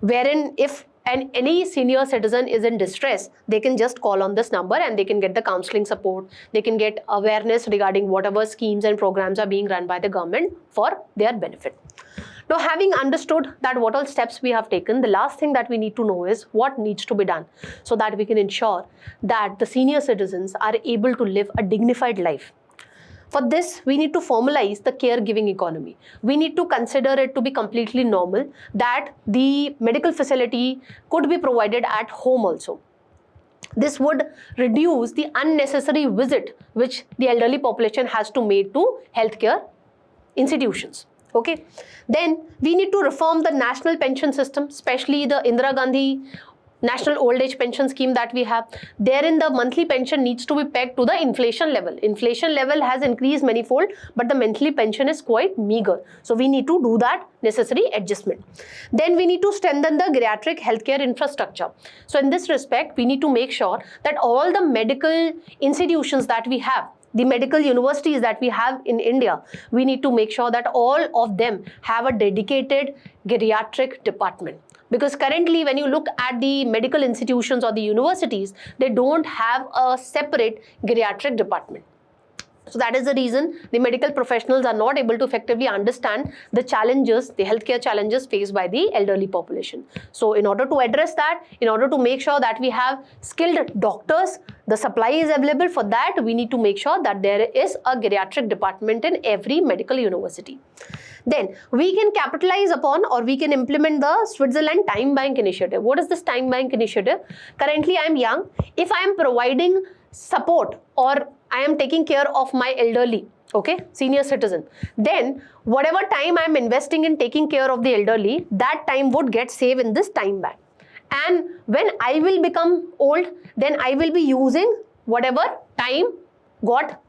wherein if any senior citizen is in distress, they can just call on this number and they can get the counseling support, they can get awareness regarding whatever schemes and programs are being run by the government for their benefit. Now, having understood that what all steps we have taken, the last thing that we need to know is what needs to be done so that we can ensure that the senior citizens are able to live a dignified life. For this, we need to formalize the caregiving economy. We need to consider it to be completely normal that the medical facility could be provided at home also. This would reduce the unnecessary visit which the elderly population has to make to healthcare institutions. Okay. Then we need to reform the national pension system, especially the Indira Gandhi National Old Age Pension Scheme that we have. Therein the monthly pension needs to be pegged to the inflation level. Inflation level has increased manifold, but the monthly pension is quite meager. So we need to do that necessary adjustment. Then we need to strengthen the geriatric healthcare infrastructure. So in this respect, we need to make sure that all the medical institutions that we have, the medical universities that we have in India, we need to make sure that all of them have a dedicated geriatric department. Because currently when you look at the medical institutions or the universities, they don't have a separate geriatric department. So that is the reason the medical professionals are not able to effectively understand the challenges, the healthcare challenges faced by the elderly population. So in order to address that, in order to make sure that we have skilled doctors, the supply is available. For that, we need to make sure that there is a geriatric department in every medical university. Then we can capitalize upon or we can implement the Switzerland Time Bank Initiative. What is this Time Bank Initiative? Currently I am young. If I am providing support or I am taking care of my elderly, okay, senior citizen, then whatever time I am investing in taking care of the elderly, that time would get saved in this time bank. And when I will become old, then I will be using whatever time got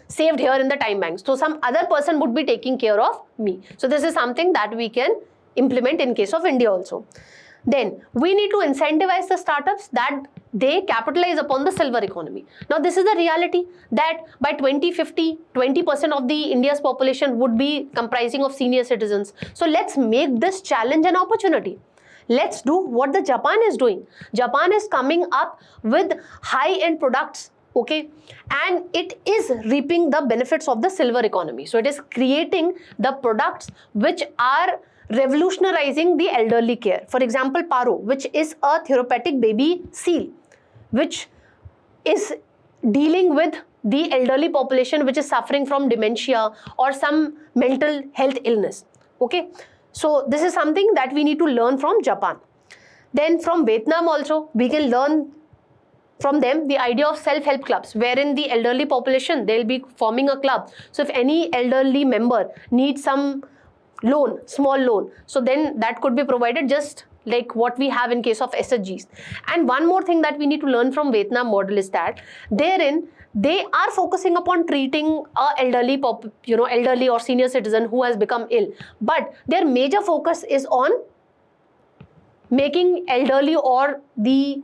saved here in the time bank. So some other person would be taking care of me. So this is something that we can implement in case of India also. Then we need to incentivize the startups that they capitalize upon the silver economy. Now this is the reality that by 2050, 20% of the India's population would be comprising of senior citizens. So let's make this challenge an opportunity. Let's do what the Japan is doing. Japan is coming up with high-end products, okay, and it is reaping the benefits of the silver economy. So it is creating the products which are revolutionizing the elderly care. For example, Paro, which is a therapeutic baby seal, which is dealing with the elderly population which is suffering from dementia or some mental health illness. Okay, so this is something that we need to learn from Japan. Then from Vietnam also, we can learn from them the idea of self-help clubs, wherein the elderly population, they'll be forming a club. So if any elderly member needs some loan, small loan, so then that could be provided just like what we have in case of SHGs. And one more thing that we need to learn from Vietnam model is that therein they are focusing upon treating a elderly or senior citizen who has become ill, but their major focus is on making elderly or the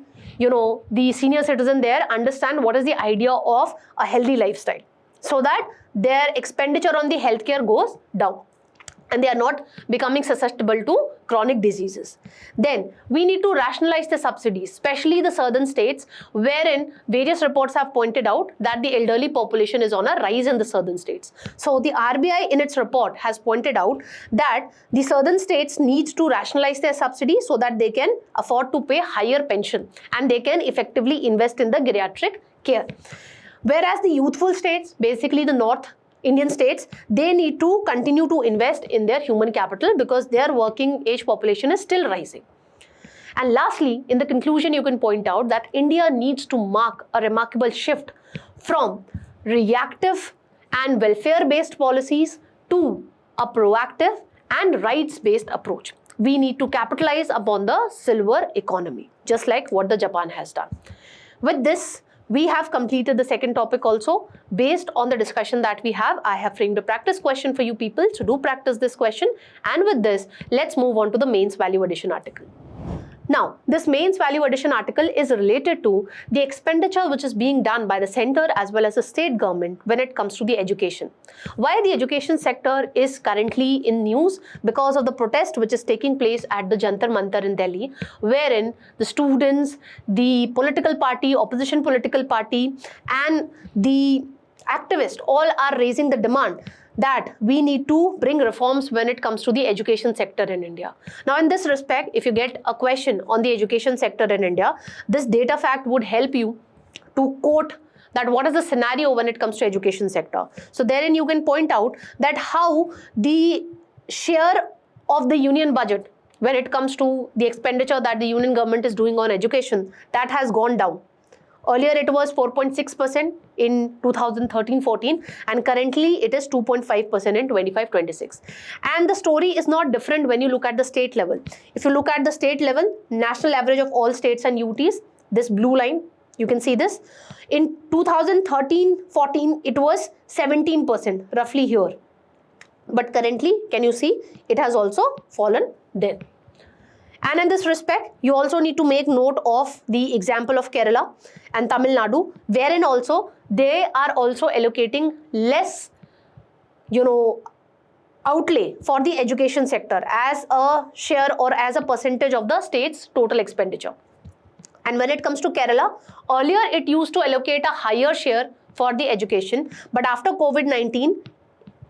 senior citizen there understand what is the idea of a healthy lifestyle, so that their expenditure on the healthcare goes down and they are not becoming susceptible to chronic diseases. Then we need to rationalize the subsidies, especially the southern states, wherein various reports have pointed out that the elderly population is on a rise in the southern states. So the RBI in its report has pointed out that the southern states needs to rationalize their subsidies so that they can afford to pay higher pension and they can effectively invest in the geriatric care. Whereas the youthful states, basically the North Indian states, they need to continue to invest in their human capital because their working age population is still rising. And lastly, in the conclusion, you can point out that India needs to mark a remarkable shift from reactive and welfare-based policies to a proactive and rights-based approach. We need to capitalize upon the silver economy, just like what the Japan has done. With this, we have completed the second topic also. Based on the discussion that we have, I have framed a practice question for you people. So do practice this question. And with this, let's move on to the mains value addition article. Now, this mains value addition article is related to the expenditure which is being done by the center as well as the state government when it comes to the education. Why the education sector is currently in news? Because of the protest which is taking place at the Jantar Mantar in Delhi, wherein the students, the political party, opposition political party, and the activists all are raising the demand that we need to bring reforms when it comes to the education sector in India. Now, in this respect, if you get a question on the education sector in India, this data fact would help you to quote that what is the scenario when it comes to education sector. So therein you can point out that how the share of the union budget when it comes to the expenditure that the union government is doing on education, that has gone down. Earlier it was 4.6% in 2013-14 and currently it is 2.5% in 25-26. And the story is not different when you look at the state level. If you look at the state level, national average of all states and UTs, this blue line, you can see this. In 2013-14, it was 17%, roughly here. But currently, can you see, it has also fallen there. And in this respect, you also need to make note of the example of Kerala and Tamil Nadu, wherein also they are also allocating less, outlay for the education sector as a share or as a percentage of the state's total expenditure. And when it comes to Kerala, earlier it used to allocate a higher share for the education, but after COVID-19,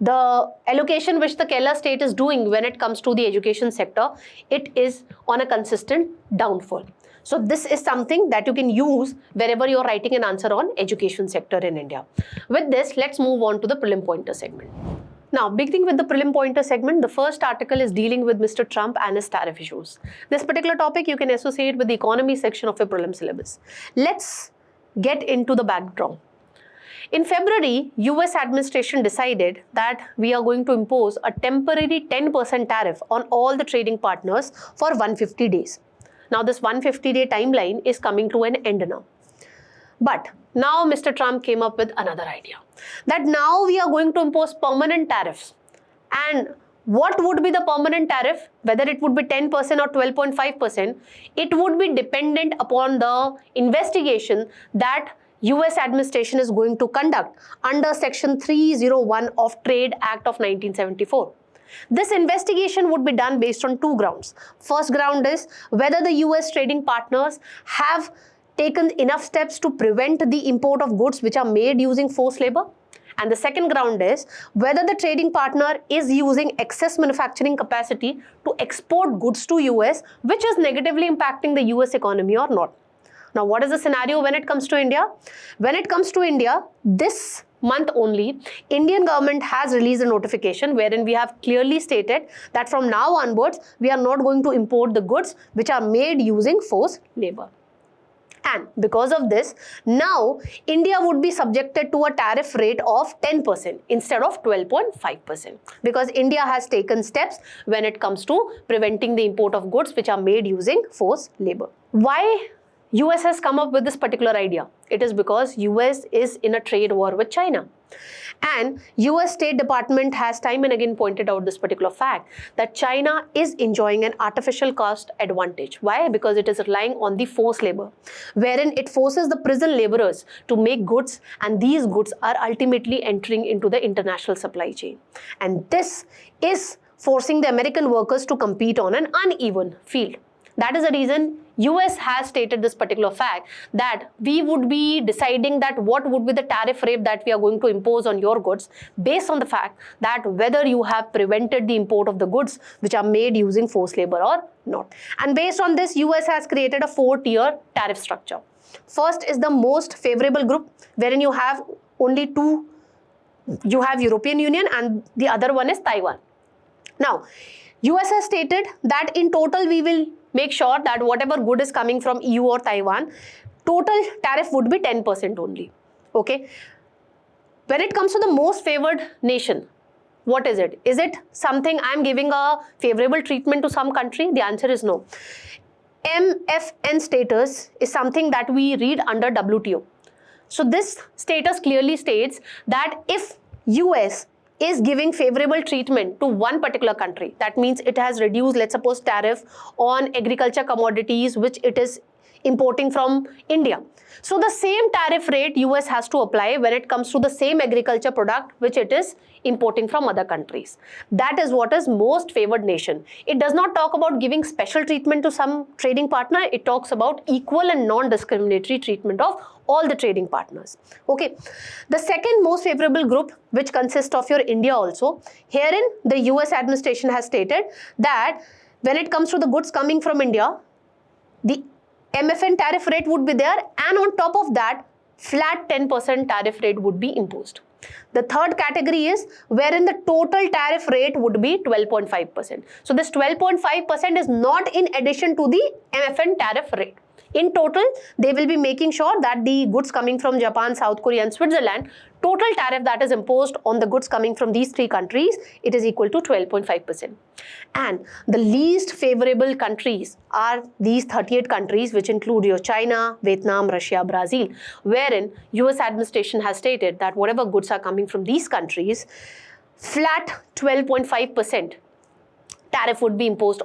the allocation which the Kerala state is doing when it comes to the education sector, it is on a consistent downfall. So this is something that you can use wherever you're writing an answer on education sector in India. With this, let's move on to the prelim pointer segment. Now, beginning with the prelim pointer segment, the first article is dealing with Mr. Trump and his tariff issues. This particular topic you can associate with the economy section of your prelim syllabus. Let's get into the background. In February, US administration decided that we are going to impose a temporary 10% tariff on all the trading partners for 150 days. Now, this 150-day timeline is coming to an end now. But now Mr. Trump came up with another idea that now we are going to impose permanent tariffs. And what would be the permanent tariff? Whether it would be 10% or 12.5%, it would be dependent upon the investigation that US administration is going to conduct under Section 301 of Trade Act of 1974. This investigation would be done based on two grounds. First ground is whether the US trading partners have taken enough steps to prevent the import of goods which are made using forced labor. And the second ground is whether the trading partner is using excess manufacturing capacity to export goods to US, which is negatively impacting the US economy or not. Now, what is the scenario when it comes to India? When it comes to India, this month only, Indian government has released a notification wherein we have clearly stated that from now onwards, we are not going to import the goods which are made using forced labor. And because of this, now India would be subjected to a tariff rate of 10% instead of 12.5%, because India has taken steps when it comes to preventing the import of goods which are made using forced labor. Why US has come up with this particular idea? It is because US is in a trade war with China. And US State Department has time and again pointed out this particular fact that China is enjoying an artificial cost advantage. Why? Because it is relying on the forced labor, wherein it forces the prison laborers to make goods, and these goods are ultimately entering into the international supply chain. And this is forcing the American workers to compete on an uneven field. That is the reason US has stated this particular fact that we would be deciding that what would be the tariff rate that we are going to impose on your goods based on the fact that whether you have prevented the import of the goods which are made using forced labor or not. And based on this, US has created a 4-tier tariff structure. First is the most favorable group, wherein you have only two. You have European Union and the other one is Taiwan. Now, US has stated that in total we will make sure that whatever good is coming from EU or Taiwan, total tariff would be 10% only. Okay. When it comes to the most favored nation, what is it? Is it something I'm giving a favorable treatment to some country? The answer is no. MFN status is something that we read under WTO. So this status clearly states that if US is giving favorable treatment to one particular country, that means it has reduced, let's suppose, tariff on agriculture commodities which it is importing from India. So the same tariff rate US has to apply when it comes to the same agriculture product which it is importing from other countries. That is what is most favored nation. It does not talk about giving special treatment to some trading partner. It talks about equal and non-discriminatory treatment of all the trading partners. Okay. The second most favorable group, which consists of your India also, herein the US administration has stated that when it comes to the goods coming from India, the MFN tariff rate would be there, and on top of that, flat 10% tariff rate would be imposed. The third category is wherein the total tariff rate would be 12.5%. So this 12.5% is not in addition to the MFN tariff rate. In total, they will be making sure that the goods coming from Japan, South Korea and Switzerland, total tariff that is imposed on the goods coming from these three countries, it is equal to 12.5%. And the least favorable countries are these 38 countries, which include your China, Vietnam, Russia, Brazil, wherein US administration has stated that whatever goods are coming from these countries, flat 12.5% tariff would be imposed,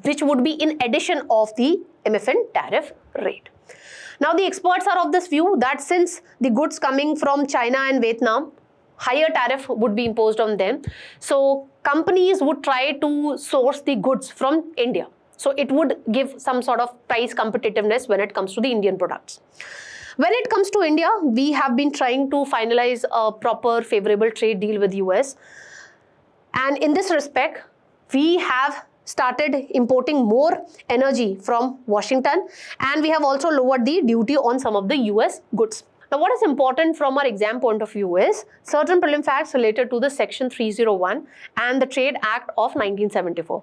which would be in addition of the MFN tariff rate. Now the experts are of this view that since the goods coming from China and Vietnam, higher tariff would be imposed on them. So companies would try to source the goods from India. So it would give some sort of price competitiveness when it comes to the Indian products. When it comes to India, we have been trying to finalize a proper favorable trade deal with US. And in this respect, we have started importing more energy from Washington, and we have also lowered the duty on some of the US goods. Now, what is important from our exam point of view is certain prelim facts related to the Section 301 and the Trade Act of 1974.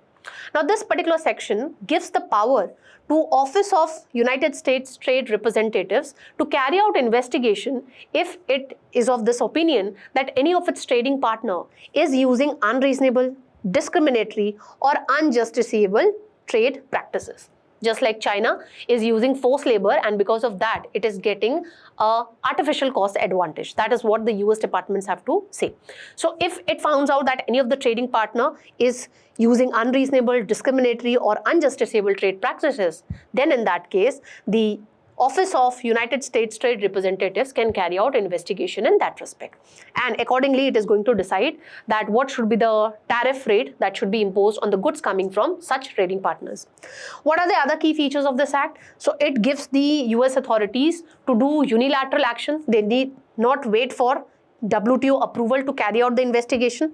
Now, this particular section gives the power to Office of United States Trade Representatives to carry out investigation if it is of this opinion that any of its trading partner is using unreasonable, discriminatory or unjustifiable trade practices. Just like China is using forced labor, and because of that it is getting a artificial cost advantage. That is what the US departments have to say. So if it finds out that any of the trading partner is using unreasonable, discriminatory or unjustifiable trade practices, then in that case the Office of United States Trade Representatives can carry out investigation in that respect. And accordingly, it is going to decide that what should be the tariff rate that should be imposed on the goods coming from such trading partners. What are the other key features of this act? So it gives the US authorities to do unilateral action. They need not wait for WTO approval to carry out the investigation.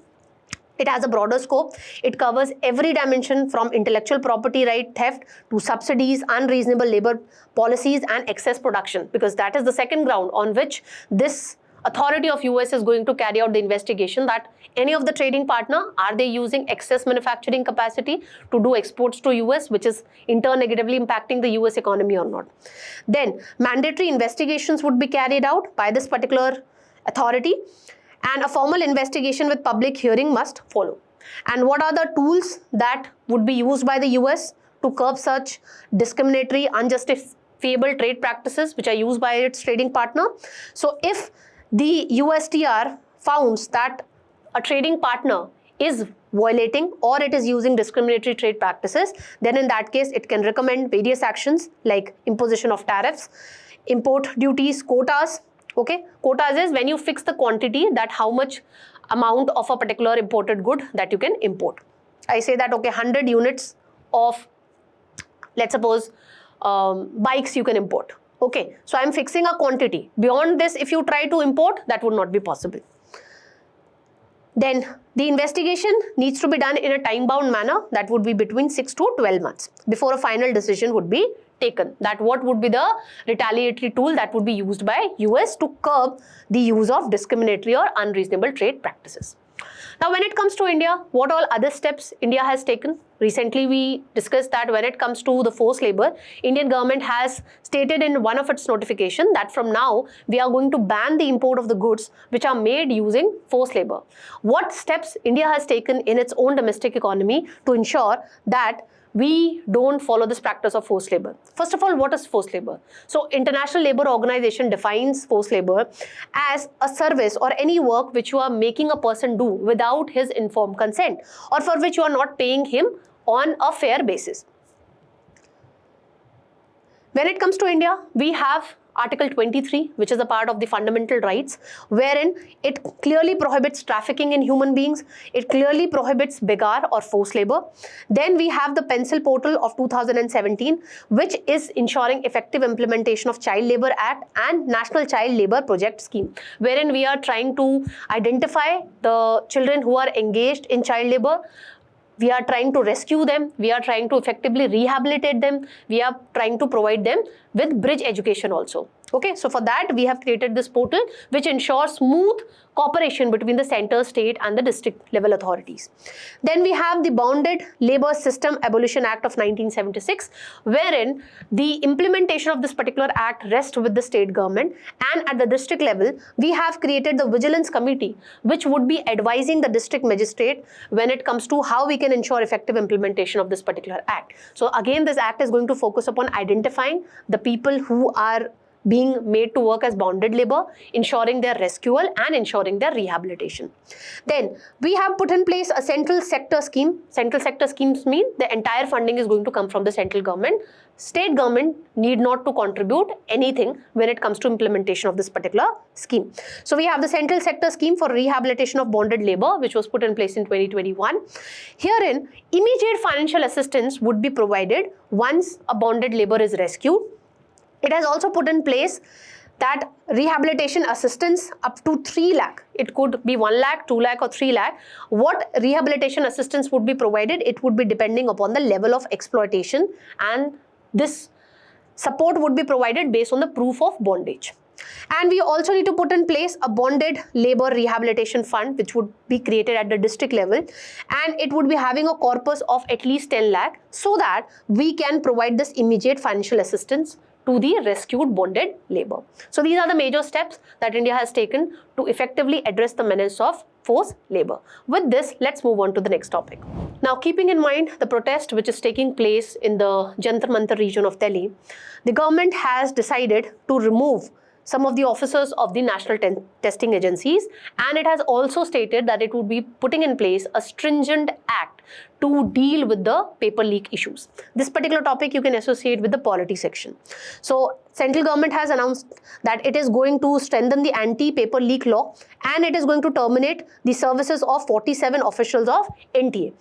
It has a broader scope. It covers every dimension from intellectual property right theft to subsidies, unreasonable labor policies and excess production, because that is the second ground on which this authority of US is going to carry out the investigation, that any of the trading partner, are they using excess manufacturing capacity to do exports to US, which is in turn negatively impacting the US economy or not. Then mandatory investigations would be carried out by this particular authority, and a formal investigation with public hearing must follow. And what are the tools that would be used by the US to curb such discriminatory, unjustifiable trade practices which are used by its trading partner? So if the USTR founds that a trading partner is violating or it is using discriminatory trade practices, then in that case it can recommend various actions like imposition of tariffs, import duties, quotas. Okay, quotas is when you fix the quantity, that how much amount of a particular imported good that you can import. I say that, okay, 100 units of, let's suppose, bikes you can import. Okay, so I'm fixing a quantity. Beyond this, if you try to import, that would not be possible. Then the investigation needs to be done in a time-bound manner, that would be between 6 to 12 months before a final decision would be taken. That what would be the retaliatory tool that would be used by US to curb the use of discriminatory or unreasonable trade practices. Now when it comes to India, what all other steps India has taken? recently we discussed that when it comes to the forced labor, Indian government has stated in one of its notification that from now we are going to ban the import of the goods which are made using forced labor. What steps India has taken in its own domestic economy to ensure that we don't follow this practice of forced labor? First of all, what is forced labor? So International Labour Organization defines forced labor as a service or any work which you are making a person do without his informed consent, or for which you are not paying him on a fair basis. When it comes to India, we have Article 23, which is a part of the fundamental rights, wherein it clearly prohibits trafficking in human beings. It clearly prohibits begar or forced labor. Then we have the Pencil Portal of 2017, which is ensuring effective implementation of Child Labour Act and National Child Labour Project Scheme, wherein we are trying to identify the children who are engaged in child labour. We are trying to rescue them, we are trying to effectively rehabilitate them, we are trying to provide them with bridge education also. Okay, so for that we have created this portal which ensures smooth cooperation between the center, state and the district level authorities. Then we have the Bounded Labour System Abolition Act of 1976, wherein the implementation of this particular act rests with the state government, and at the district level we have created the Vigilance Committee which would be advising the district magistrate when it comes to how we can ensure effective implementation of this particular act. So again, this act is going to focus upon identifying the people who are being made to work as bonded labor, ensuring their rescual and ensuring their rehabilitation. Then we have put in place a central sector scheme. Central sector schemes mean the entire funding is going to come from the central government. State government need not to contribute anything when it comes to implementation of this particular scheme. So we have the central sector scheme for rehabilitation of bonded labor, which was put in place in 2021. Herein, immediate financial assistance would be provided once a bonded labor is rescued. It has also put in place that rehabilitation assistance up to 3 lakh. It could be 1 lakh, 2 lakh or 3 lakh. What rehabilitation assistance would be provided? It would be depending upon the level of exploitation, and this support would be provided based on the proof of bondage. And we also need to put in place a bonded labor rehabilitation fund which would be created at the district level, and it would be having a corpus of at least 10 lakh so that we can provide this immediate financial assistance to the rescued bonded labor. So these are the major steps that India has taken to effectively address the menace of forced labor. With this, let's move on to the next topic. Now, keeping in mind the protest which is taking place in the Jantar Mantar region of Delhi, the government has decided to remove some of the officers of the national testing agencies, and it has also stated that it would be putting in place a stringent act to deal with the paper leak issues. This particular topic you can associate with the polity section. So central government has announced that it is going to strengthen the anti-paper leak law, and it is going to terminate the services of 47 officials of NTA,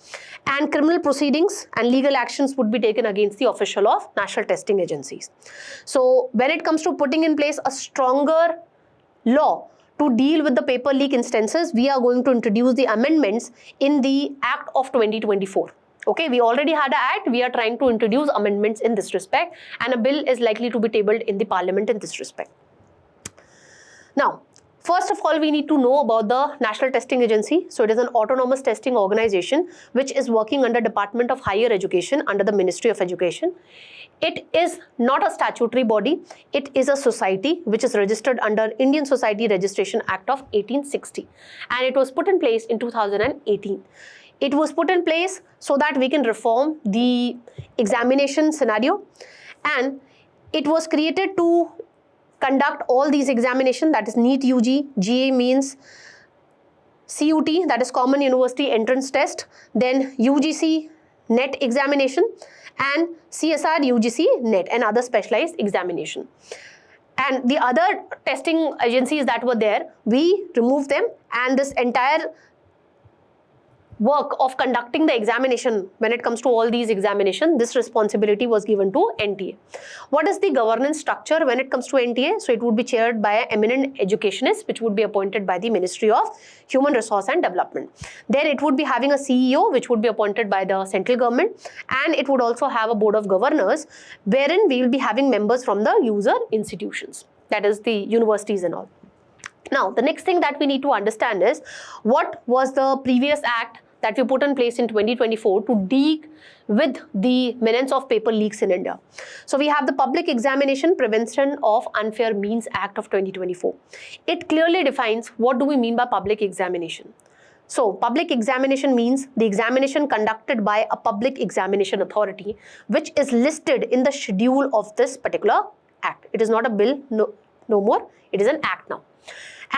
and criminal proceedings and legal actions would be taken against the official of national testing agencies. So when it comes to putting in place a stronger law to deal with the paper leak instances, we are going to introduce the amendments in the Act of 2024. Okay, we already had an act, we are trying to introduce amendments in this respect, and a bill is likely to be tabled in the parliament in this respect. Now, first of all, we need to know about the National Testing Agency. So it is an autonomous testing organization which is working under Department of Higher Education under the Ministry of Education. It is not a statutory body. It is a society which is registered under Indian Society Registration Act of 1860, and it was put in place in 2018. It was put in place so that we can reform the examination scenario, and it was created to conduct all these examinations, that is NEET UG, GA means CUT, that is Common University Entrance Test, then UGC NET examination, and CSR UGC NET and other specialized examination. And the other testing agencies that were there, we removed them, and this entire work of conducting the examination when it comes to all these examinations, this responsibility was given to NTA. What is the governance structure when it comes to NTA? So it would be chaired by an eminent educationist which would be appointed by the Ministry of Human Resource and Development. Then it would be having a CEO which would be appointed by the central government, and it would also have a board of governors wherein we will be having members from the user institutions, that is the universities and all. Now, the next thing that we need to understand is what was the previous act that we put in place in 2024 to deal with the menace of paper leaks in India. So we have the Public Examination Prevention of Unfair Means Act of 2024. It clearly defines what do we mean by public examination. So public examination means the examination conducted by a public examination authority which is listed in the schedule of this particular act. It is not a bill, no more, it is an act now.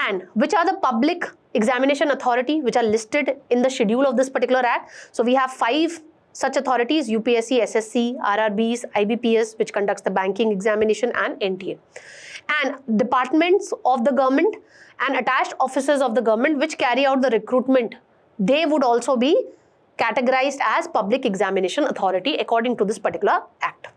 And which are the public examination authority which are listed in the schedule of this particular act? So we have 5 such authorities: UPSC, SSC, RRBs, IBPS, which conducts the banking examination, and NTA. And departments of the government and attached offices of the government which carry out the recruitment, they would also be categorized as public examination authority according to this particular act.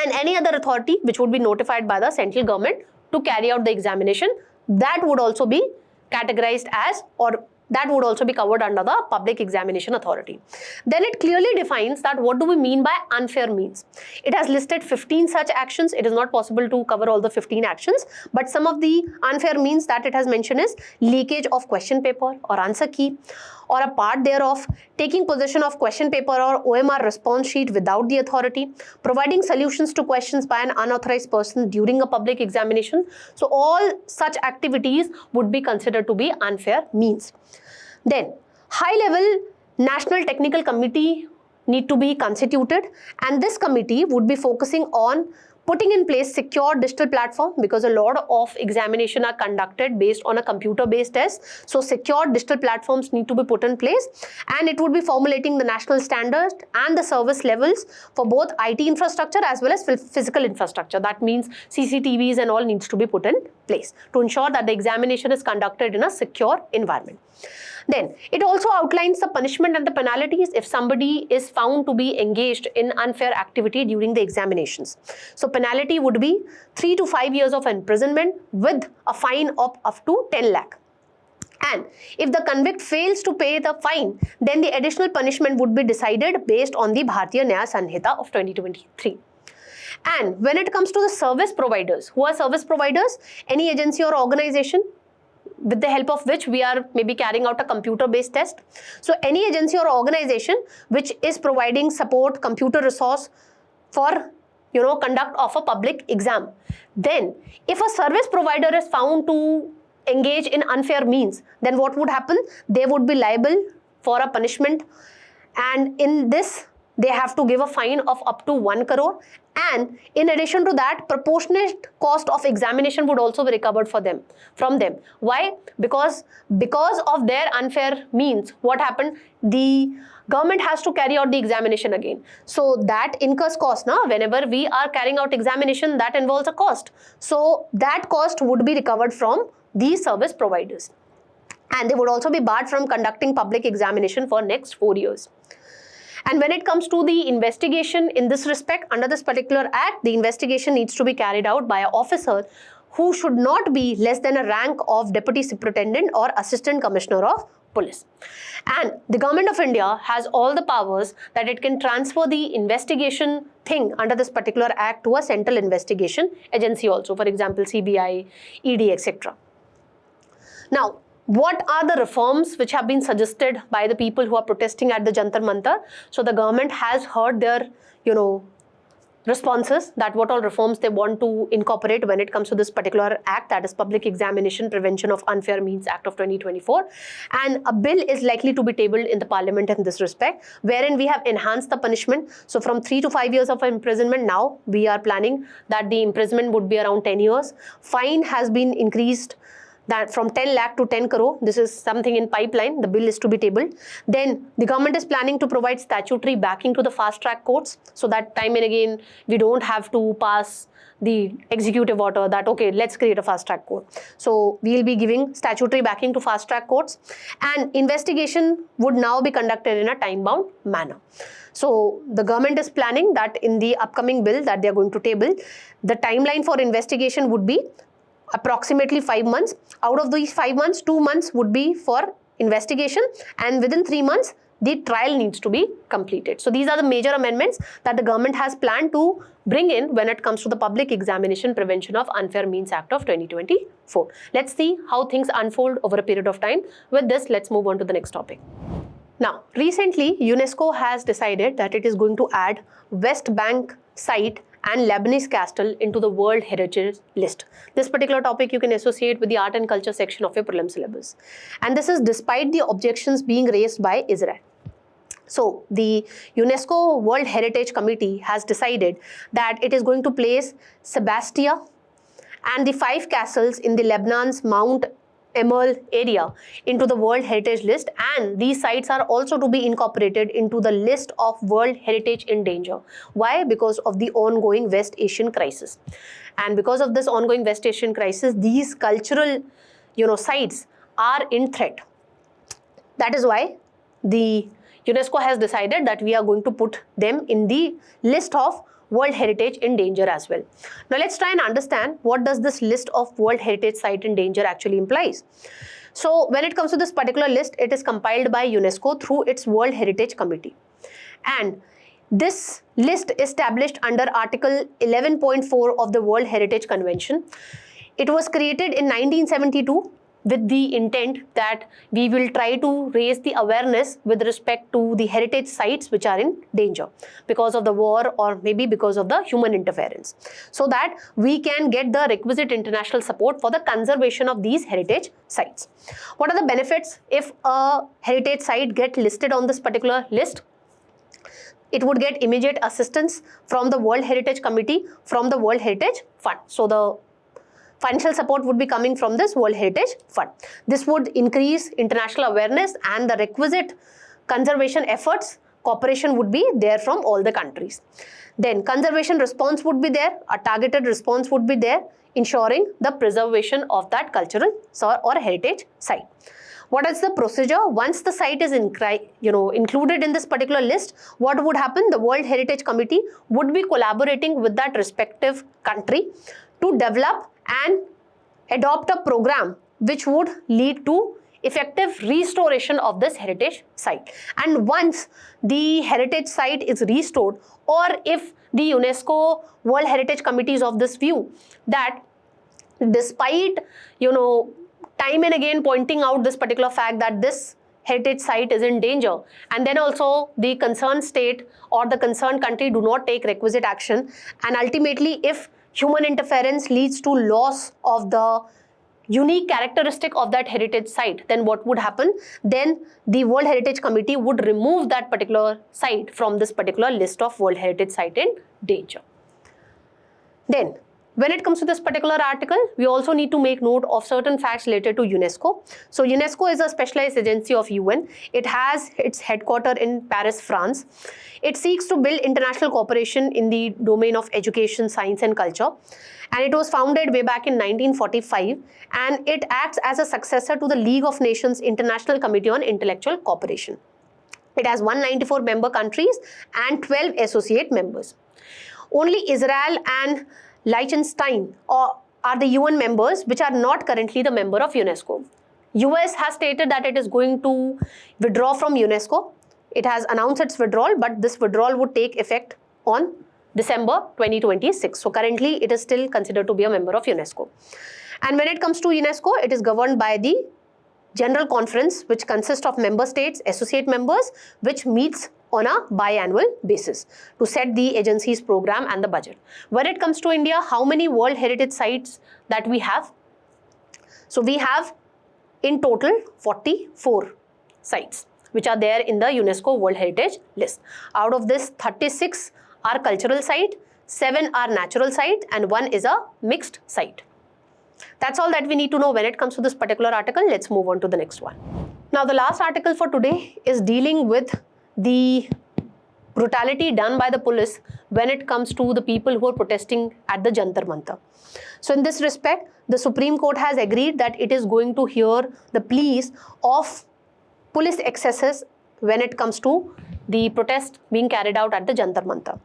And any other authority which would be notified by the central government to carry out the examination, that would also be categorized as, or that would also be covered under the Public Examination Authority. Then it clearly defines that what do we mean by unfair means. It has listed 15 such actions. It is not possible to cover all the 15 actions, but some of the unfair means that it has mentioned is leakage of question paper or answer key or a part thereof, taking possession of question paper or OMR response sheet without the authority, providing solutions to questions by an unauthorized person during a public examination. So all such activities would be considered to be unfair means. Then high-level National Technical Committee need to be constituted, and this committee would be focusing on putting in place secure digital platform, because a lot of examination are conducted based on a computer-based test. So secure digital platforms need to be put in place, and it would be formulating the national standards and the service levels for both IT infrastructure as well as physical infrastructure. That means CCTVs and all needs to be put in place to ensure that the examination is conducted in a secure environment. Then it also outlines the punishment and the penalties if somebody is found to be engaged in unfair activity during the examinations. So penalty would be 3 to 5 years of imprisonment with a fine of up to 10 lakh. And if the convict fails to pay the fine, then the additional punishment would be decided based on the Bharatiya Nyaya Sanhita of 2023. And when it comes to the service providers, who are service providers? Any agency or organization with the help of which we are maybe carrying out a computer-based test. So any agency or organization which is providing support, computer resource for conduct of a public exam. Then if a service provider is found to engage in unfair means, then what would happen? They would be liable for a punishment, and in this they have to give a fine of up to 1 crore. And in addition to that, proportionate cost of examination would also be recovered from them. Why? Because of their unfair means, what happened? The government has to carry out the examination again. So that incurs cost. Now, whenever we are carrying out examination, that involves a cost. So that cost would be recovered from these service providers. And they would also be barred from conducting public examination for next 4 years. And when it comes to the investigation in this respect, under this particular act, the investigation needs to be carried out by an officer who should not be less than a rank of Deputy Superintendent or Assistant Commissioner of Police. And the Government of India has all the powers that it can transfer the investigation thing under this particular act to a central investigation agency also, for example, CBI, ED, etc. Now, what are the reforms which have been suggested by the people who are protesting at the Jantar Mantar? So the government has heard their, responses, that what all reforms they want to incorporate when it comes to this particular act, that is Public Examination Prevention of Unfair Means Act of 2024. And a bill is likely to be tabled in the parliament in this respect, wherein we have enhanced the punishment. So from 3 to 5 years of imprisonment, now we are planning that the imprisonment would be around 10 years. Fine has been increased that from 10 lakh to 10 crore. This is something in pipeline. The bill is to be tabled. Then the government is planning to provide statutory backing to the fast track courts, so that time and again we don't have to pass the executive order that, okay, let's create a fast track court. So we will be giving statutory backing to fast track courts, and investigation would now be conducted in a time bound manner. So the government is planning that in the upcoming bill that they are going to table, the timeline for investigation would be approximately 5 months. Out of these 5 months, 2 months would be for investigation, and within 3 months the trial needs to be completed. So these are the major amendments that the government has planned to bring in when it comes to the Public Examination Prevention of Unfair Means Act of 2024. Let's see how things unfold over a period of time. With this, let's move on to the next topic. Now, recently, UNESCO has decided that it is going to add West Bank site and Lebanese castle into the World Heritage List. This particular topic you can associate with the art and culture section of your prelim syllabus. And this is despite the objections being raised by Israel. So, the UNESCO World Heritage Committee has decided that it is going to place Sebastia and the 5 castles in the Lebanon's Mount Emerl area into the World Heritage List, and these sites are also to be incorporated into the list of World Heritage in Danger. Why? Because of the ongoing West Asian crisis. And because of this ongoing West Asian crisis, these cultural, sites are in threat. That is why the UNESCO has decided that we are going to put them in the list of World Heritage in Danger as well. Now let's try and understand what does this list of World Heritage Site in Danger actually implies. So when it comes to this particular list, it is compiled by UNESCO through its World Heritage Committee. And this list is established under Article 11.4 of the World Heritage Convention. It was created in 1972 with the intent that we will try to raise the awareness with respect to the heritage sites which are in danger because of the war or maybe because of the human interference, so that we can get the requisite international support for the conservation of these heritage sites. What are the benefits if a heritage site gets listed on this particular list? It would get immediate assistance from the World Heritage Committee, from the World Heritage Fund. So the financial support would be coming from this World Heritage Fund. This would increase international awareness and the requisite conservation efforts. Cooperation would be there from all the countries. Then conservation response would be there, a targeted response would be there, ensuring the preservation of that cultural or heritage site. What is the procedure? Once the site is included in this particular list, what would happen? The World Heritage Committee would be collaborating with that respective country to develop and adopt a program which would lead to effective restoration of this heritage site. And once the heritage site is restored, or if the UNESCO World Heritage Committee is of this view that despite time and again pointing out this particular fact that this heritage site is in danger, and then also the concerned state or the concerned country do not take requisite action, and ultimately if human interference leads to loss of the unique characteristic of that heritage site, then what would happen? Then the World Heritage Committee would remove that particular site from this particular list of World Heritage Site in Danger. Then, when it comes to this particular article, we also need to make note of certain facts related to UNESCO. So UNESCO is a specialized agency of UN. It has its headquarters in Paris, France. It seeks to build international cooperation in the domain of education, science and culture. And it was founded way back in 1945, and it acts as a successor to the League of Nations International Committee on Intellectual Cooperation. It has 194 member countries and 12 associate members. Only Israel and Liechtenstein are the UN members which are not currently the member of UNESCO. US has stated that it is going to withdraw from UNESCO. It has announced its withdrawal, but this withdrawal would take effect on December 2026. So currently it is still considered to be a member of UNESCO. And when it comes to UNESCO, it is governed by the General Conference, which consists of member states, associate members, which meets on a biannual basis to set the agency's program and the budget. When it comes to India, how many World Heritage Sites that we have? So we have in total 44 sites which are there in the UNESCO World Heritage List. Out of this, 36 are cultural site, 7 are natural site, and 1 is a mixed site. That's all that we need to know when it comes to this particular article. Let's move on to the next one. Now, the last article for today is dealing with the brutality done by the police when it comes to the people who are protesting at the Jantar Mantar. So in this respect, the Supreme Court has agreed that it is going to hear the pleas of police excesses when it comes to the protest being carried out at the Jantar Mantar.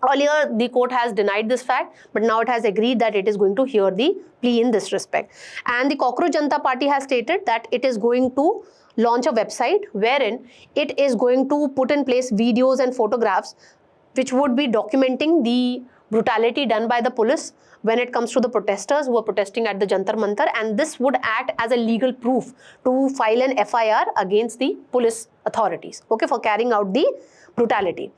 Earlier, the court has denied this fact, but now it has agreed that it is going to hear the plea in this respect. And the Cockroach Janata Party has stated that it is going to launch a website wherein it is going to put in place videos and photographs which would be documenting the brutality done by the police when it comes to the protesters who are protesting at the Jantar Mantar, and this would act as a legal proof to file an FIR against the police authorities, okay, for carrying out the brutality.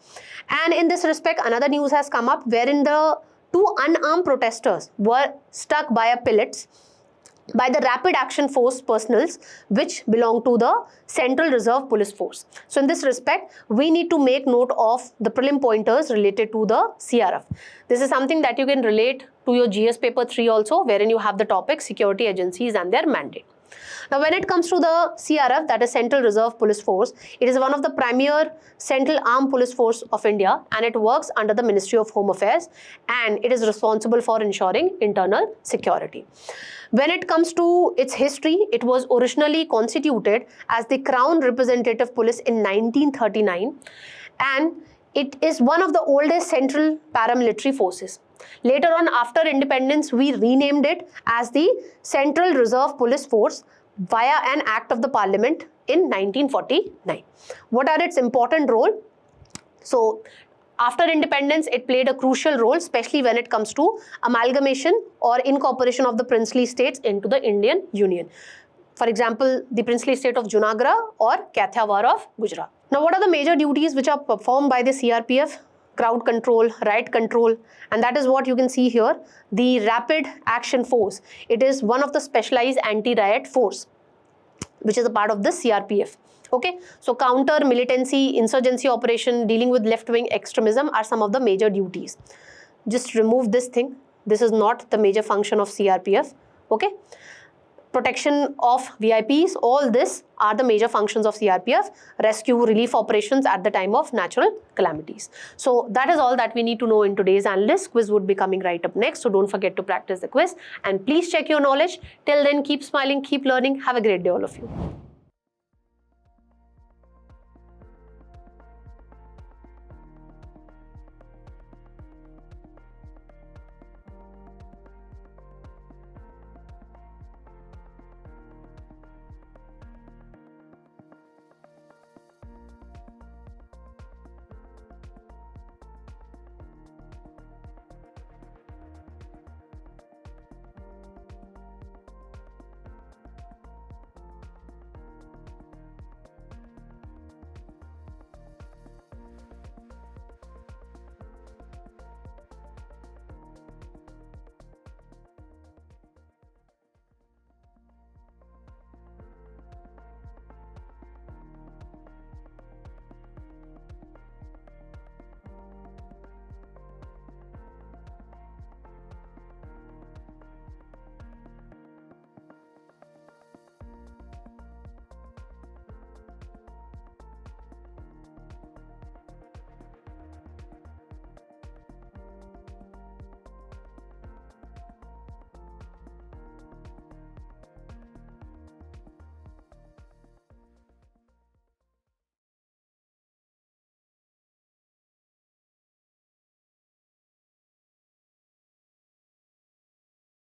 And in this respect, another news has come up wherein the two unarmed protesters were struck by pellets by the Rapid Action Force personals which belong to the Central Reserve Police Force. So in this respect, we need to make note of the prelim pointers related to the CRF. This is something that you can relate to your GS paper 3 also, wherein you have the topic security agencies and their mandate. Now, when it comes to the CRF, that is Central Reserve Police Force, it is one of the premier central armed police force of India, and it works under the Ministry of Home Affairs, and it is responsible for ensuring internal security. When it comes to its history, it was originally constituted as the Crown Representative Police in 1939, and it is one of the oldest central paramilitary forces. Later on, after independence, we renamed it as the Central Reserve Police Force via an Act of the Parliament in 1949. What are its important role? So, after independence, it played a crucial role, especially when it comes to amalgamation or incorporation of the princely states into the Indian Union. For example, the princely state of Junagadh or Kathiawar of Gujarat. Now, what are the major duties which are performed by the CRPF? Crowd control, riot control, and that is what you can see here, the Rapid Action Force. It is one of the specialized anti-riot force, which is a part of the CRPF. Okay, so counter militancy, insurgency operation, dealing with left-wing extremism are some of the major duties. Just remove this thing. This is not the major function of CRPF. Okay. Protection of VIPs, all this are the major functions of CRPF, rescue relief operations at the time of natural calamities. So that is all that we need to know in today's analyst. Quiz would be coming right up next, so don't forget to practice the quiz and please check your knowledge. Till then, keep smiling, keep learning. Have a great day, all of you.